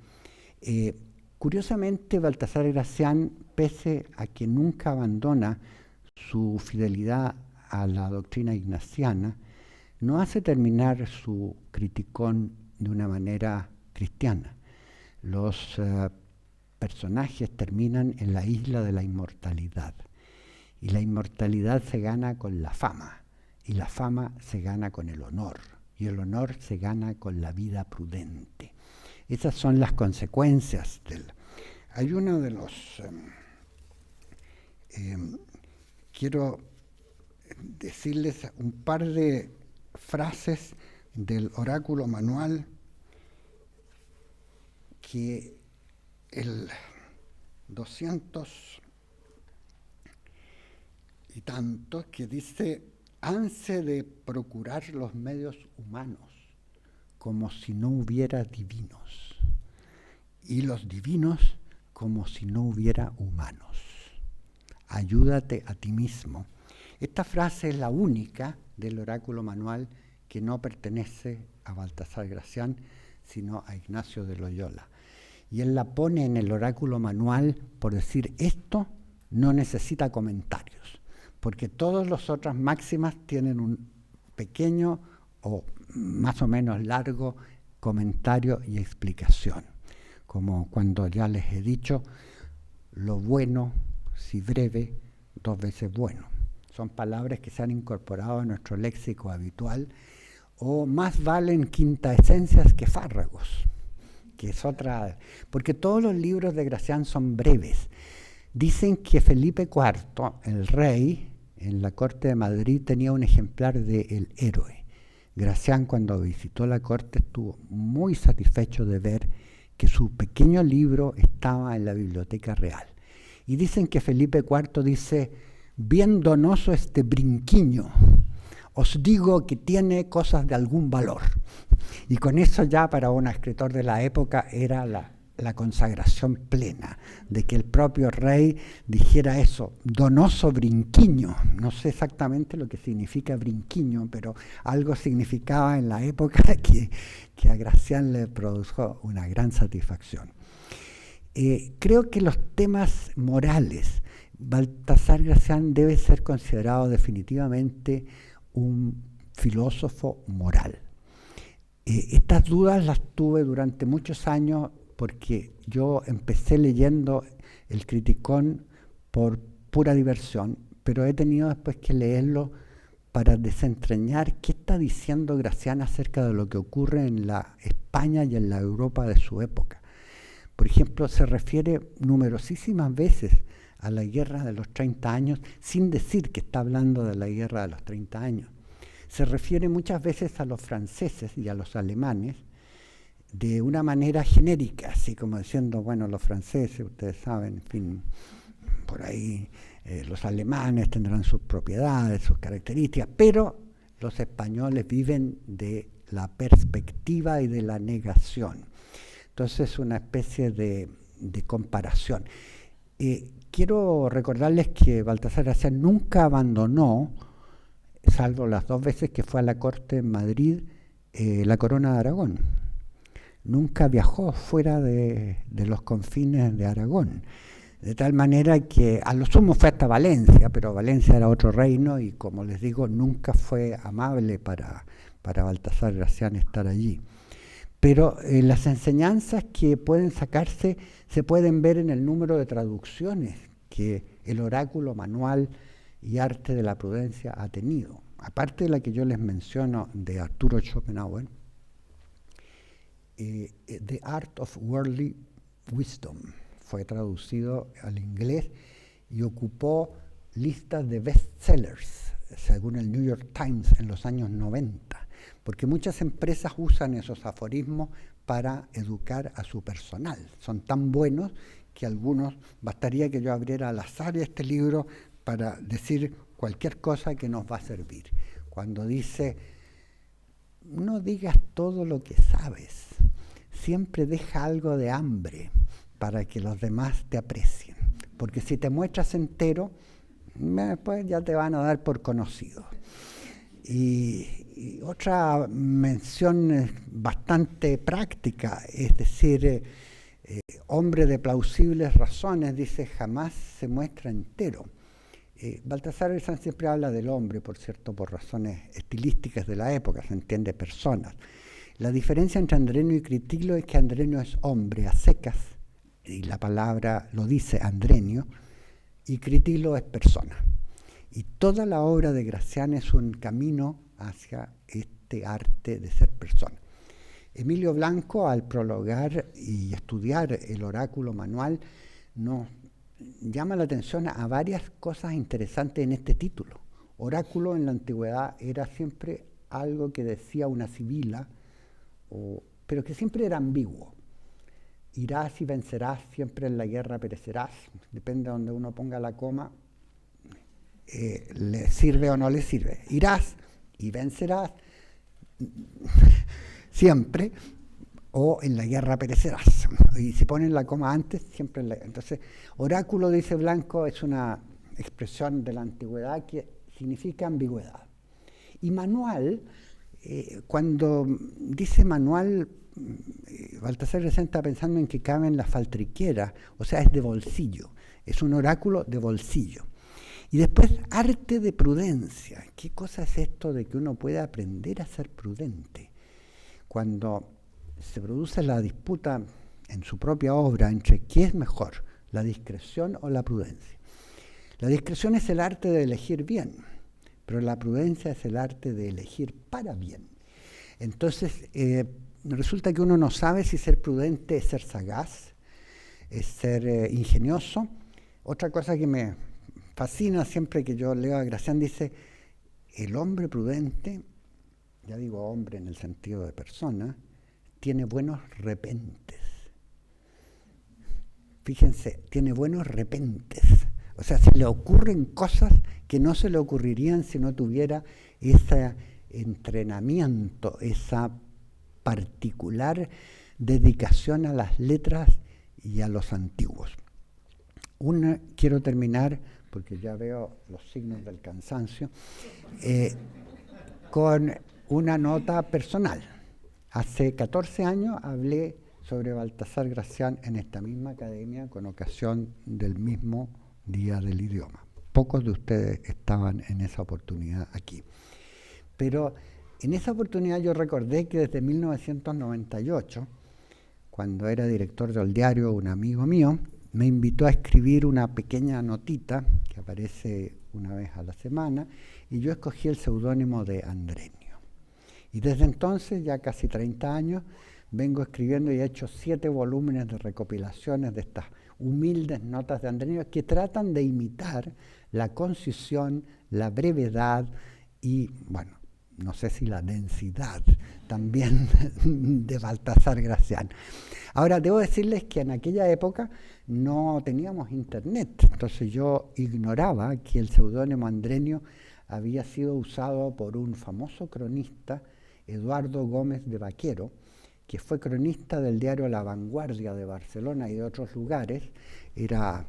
Curiosamente, Baltasar Gracián, pese a que nunca abandona su fidelidad a la doctrina ignaciana, no hace terminar su Criticón de una manera cristiana. Los personajes terminan en la isla de la inmortalidad. Y la inmortalidad se gana con la fama, y la fama se gana con el honor, y el honor se gana con la vida prudente. Esas son las consecuencias Hay uno de los... quiero decirles un par de frases del oráculo manual que el 200 y tanto, que dice: hanse de procurar los medios humanos como si no hubiera divinos, y los divinos como si no hubiera humanos. Ayúdate a ti mismo. Esta frase es la única del oráculo manual que no pertenece a Baltasar Gracián, sino a Ignacio de Loyola. Y él la pone en el oráculo manual por decir: esto no necesita comentarios, porque todas las otras máximas tienen un pequeño o más o menos largo comentario y explicación. Como cuando ya les he dicho, lo bueno, si breve, 2 veces bueno. Son palabras que se han incorporado a nuestro léxico habitual, o más valen quintaesencias que fárragos, que es otra, porque todos los libros de Gracián son breves. Dicen que Felipe IV, el rey, en la corte de Madrid tenía un ejemplar de El Héroe. Gracián, cuando visitó la corte, estuvo muy satisfecho de ver que su pequeño libro estaba en la biblioteca real. Y dicen que Felipe IV dice: bien donoso este brinquiño, os digo que tiene cosas de algún valor. Y con eso ya para un escritor de la época era la consagración plena, de que el propio rey dijera eso, donoso brinquiño. No sé exactamente lo que significa brinquiño, pero algo significaba en la época que a Gracián le produjo una gran satisfacción. Creo que los temas morales, Baltasar Gracián debe ser considerado definitivamente un filósofo moral. Estas dudas las tuve durante muchos años, porque yo empecé leyendo el Criticón por pura diversión, pero he tenido después que leerlo para desentrañar qué está diciendo Gracián acerca de lo que ocurre en la España y en la Europa de su época. Por ejemplo, se refiere numerosísimas veces a la guerra de los 30 años, sin decir que está hablando de la guerra de los 30 años. Se refiere muchas veces a los franceses y a los alemanes de una manera genérica, así como diciendo, bueno, los franceses, ustedes saben, en fin, por ahí los alemanes tendrán sus propiedades, sus características, pero los españoles viven de la perspectiva y de la negación. Entonces es una especie de comparación. Quiero recordarles que Baltasar Gracián nunca abandonó, salvo las 2 veces que fue a la corte en Madrid, la corona de Aragón. Nunca viajó fuera de los confines de Aragón. De tal manera que a lo sumo fue hasta Valencia, pero Valencia era otro reino y, como les digo, nunca fue amable para Baltasar Gracián estar allí. Pero las enseñanzas que pueden sacarse se pueden ver en el número de traducciones que el oráculo manual y arte de la prudencia ha tenido. Aparte de la que yo les menciono de Arturo Schopenhauer, The Art of Worldly Wisdom fue traducido al inglés y ocupó listas de bestsellers, según el New York Times, en los años 90. Porque muchas empresas usan esos aforismos para educar a su personal. Son tan buenos que algunos, bastaría que yo abriera al azar este libro para decir cualquier cosa que nos va a servir. Cuando dice, no digas todo lo que sabes, siempre deja algo de hambre para que los demás te aprecien. Porque si te muestras entero, después ya te van a dar por conocido. Y otra mención bastante práctica, es decir, hombre de plausibles razones, dice, jamás se muestra entero. Baltasar Gracián siempre habla del hombre, por cierto, por razones estilísticas de la época, se entiende personas. La diferencia entre Andrenio y Critilo es que Andrenio es hombre a secas, y la palabra lo dice Andrenio, y Critilo es persona. Y toda la obra de Gracián es un camino hacia este arte de ser persona. Emilio Blanco, al prologar y estudiar el oráculo manual, nos llama la atención a varias cosas interesantes en este título. Oráculo en la antigüedad era siempre algo que decía una sibila, pero que siempre era ambiguo. irás y vencerás, siempre en la guerra perecerás. Depende de donde uno ponga la coma, le sirve o no le sirve. Irás y vencerás siempre, o en la guerra perecerás. Y si ponen la coma antes, siempre en la... Entonces, oráculo, dice Blanco, es una expresión de la antigüedad que significa ambigüedad. Y manual, cuando dice manual, Baltasar Gracián está pensando en que cabe en la faltriquera, o sea, es de bolsillo, es un oráculo de bolsillo. Y después, arte de prudencia. ¿Qué cosa es esto de que uno puede aprender a ser prudente? Cuando se produce la disputa en su propia obra entre qué es mejor, la discreción o la prudencia. La discreción es el arte de elegir bien, pero la prudencia es el arte de elegir para bien. Entonces, resulta que uno no sabe si ser prudente es ser sagaz, es ser ingenioso. Otra cosa que me fascina siempre que yo leo a Gracián, dice, el hombre prudente, ya digo hombre en el sentido de persona, tiene buenos repentes. Fíjense, tiene buenos repentes. O sea, se le ocurren cosas que no se le ocurrirían si no tuviera ese entrenamiento, esa particular dedicación a las letras y a los antiguos. Quiero terminar, porque ya veo los signos del cansancio, con una nota personal. Hace 14 años hablé sobre Baltasar Gracián en esta misma academia con ocasión del mismo Día del Idioma. Pocos de ustedes estaban en esa oportunidad aquí. Pero en esa oportunidad yo recordé que desde 1998, cuando era director del diario, un amigo mío me invitó a escribir una pequeña notita que aparece una vez a la semana, y yo escogí el seudónimo de Andrenio. Y desde entonces, ya casi 30 años, vengo escribiendo y he hecho 7 volúmenes de recopilaciones de estas humildes notas de Andrenio que tratan de imitar la concisión, la brevedad y, bueno, no sé si la densidad también de Baltasar Gracián. Ahora, debo decirles que en aquella época no teníamos internet, entonces yo ignoraba que el seudónimo Andrenio había sido usado por un famoso cronista, Eduardo Gómez de Vaquero, que fue cronista del diario La Vanguardia de Barcelona y de otros lugares, era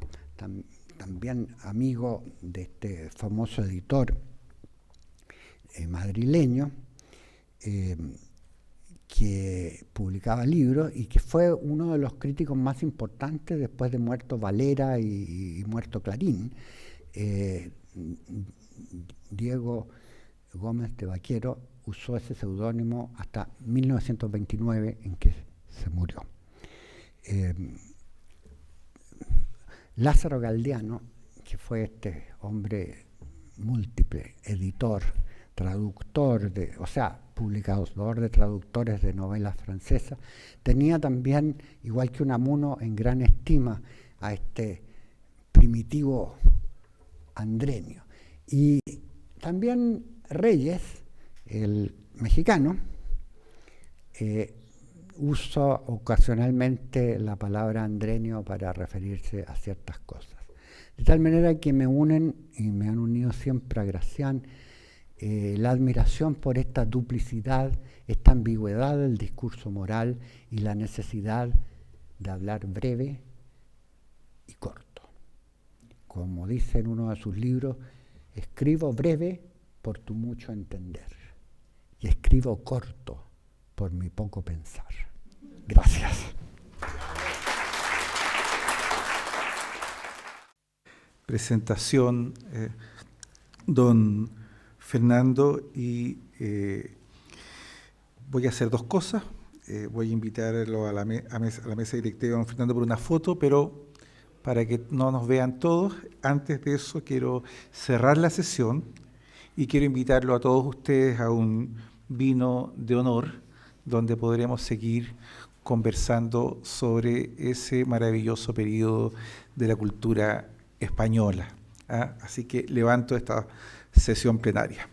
también amigo de este famoso editor madrileño, que publicaba libros y que fue uno de los críticos más importantes después de muerto Valera y muerto Clarín. Diego Gómez de Vaquero usó ese seudónimo hasta 1929, en que se murió. Lázaro Galdiano, que fue este hombre múltiple, editor, traductor, publicador de traductores de novelas francesas, tenía también, igual que Unamuno, en gran estima a este primitivo Andrenio. Y también Reyes, el mexicano, usa ocasionalmente la palabra Andrenio para referirse a ciertas cosas. De tal manera que me unen y me han unido siempre a Gracián la admiración por esta duplicidad, esta ambigüedad del discurso moral y la necesidad de hablar breve y corto. Como dice en uno de sus libros, escribo breve por tu mucho entender y escribo corto por mi poco pensar. Gracias. Presentación, don Fernando, y voy a hacer 2 cosas. Voy a invitarlo a la mesa directiva de don Fernando por una foto, pero para que no nos vean todos, antes de eso quiero cerrar la sesión y quiero invitarlo a todos ustedes a un vino de honor donde podremos seguir conversando sobre ese maravilloso periodo de la cultura española. Así que levanto esta sesión plenaria.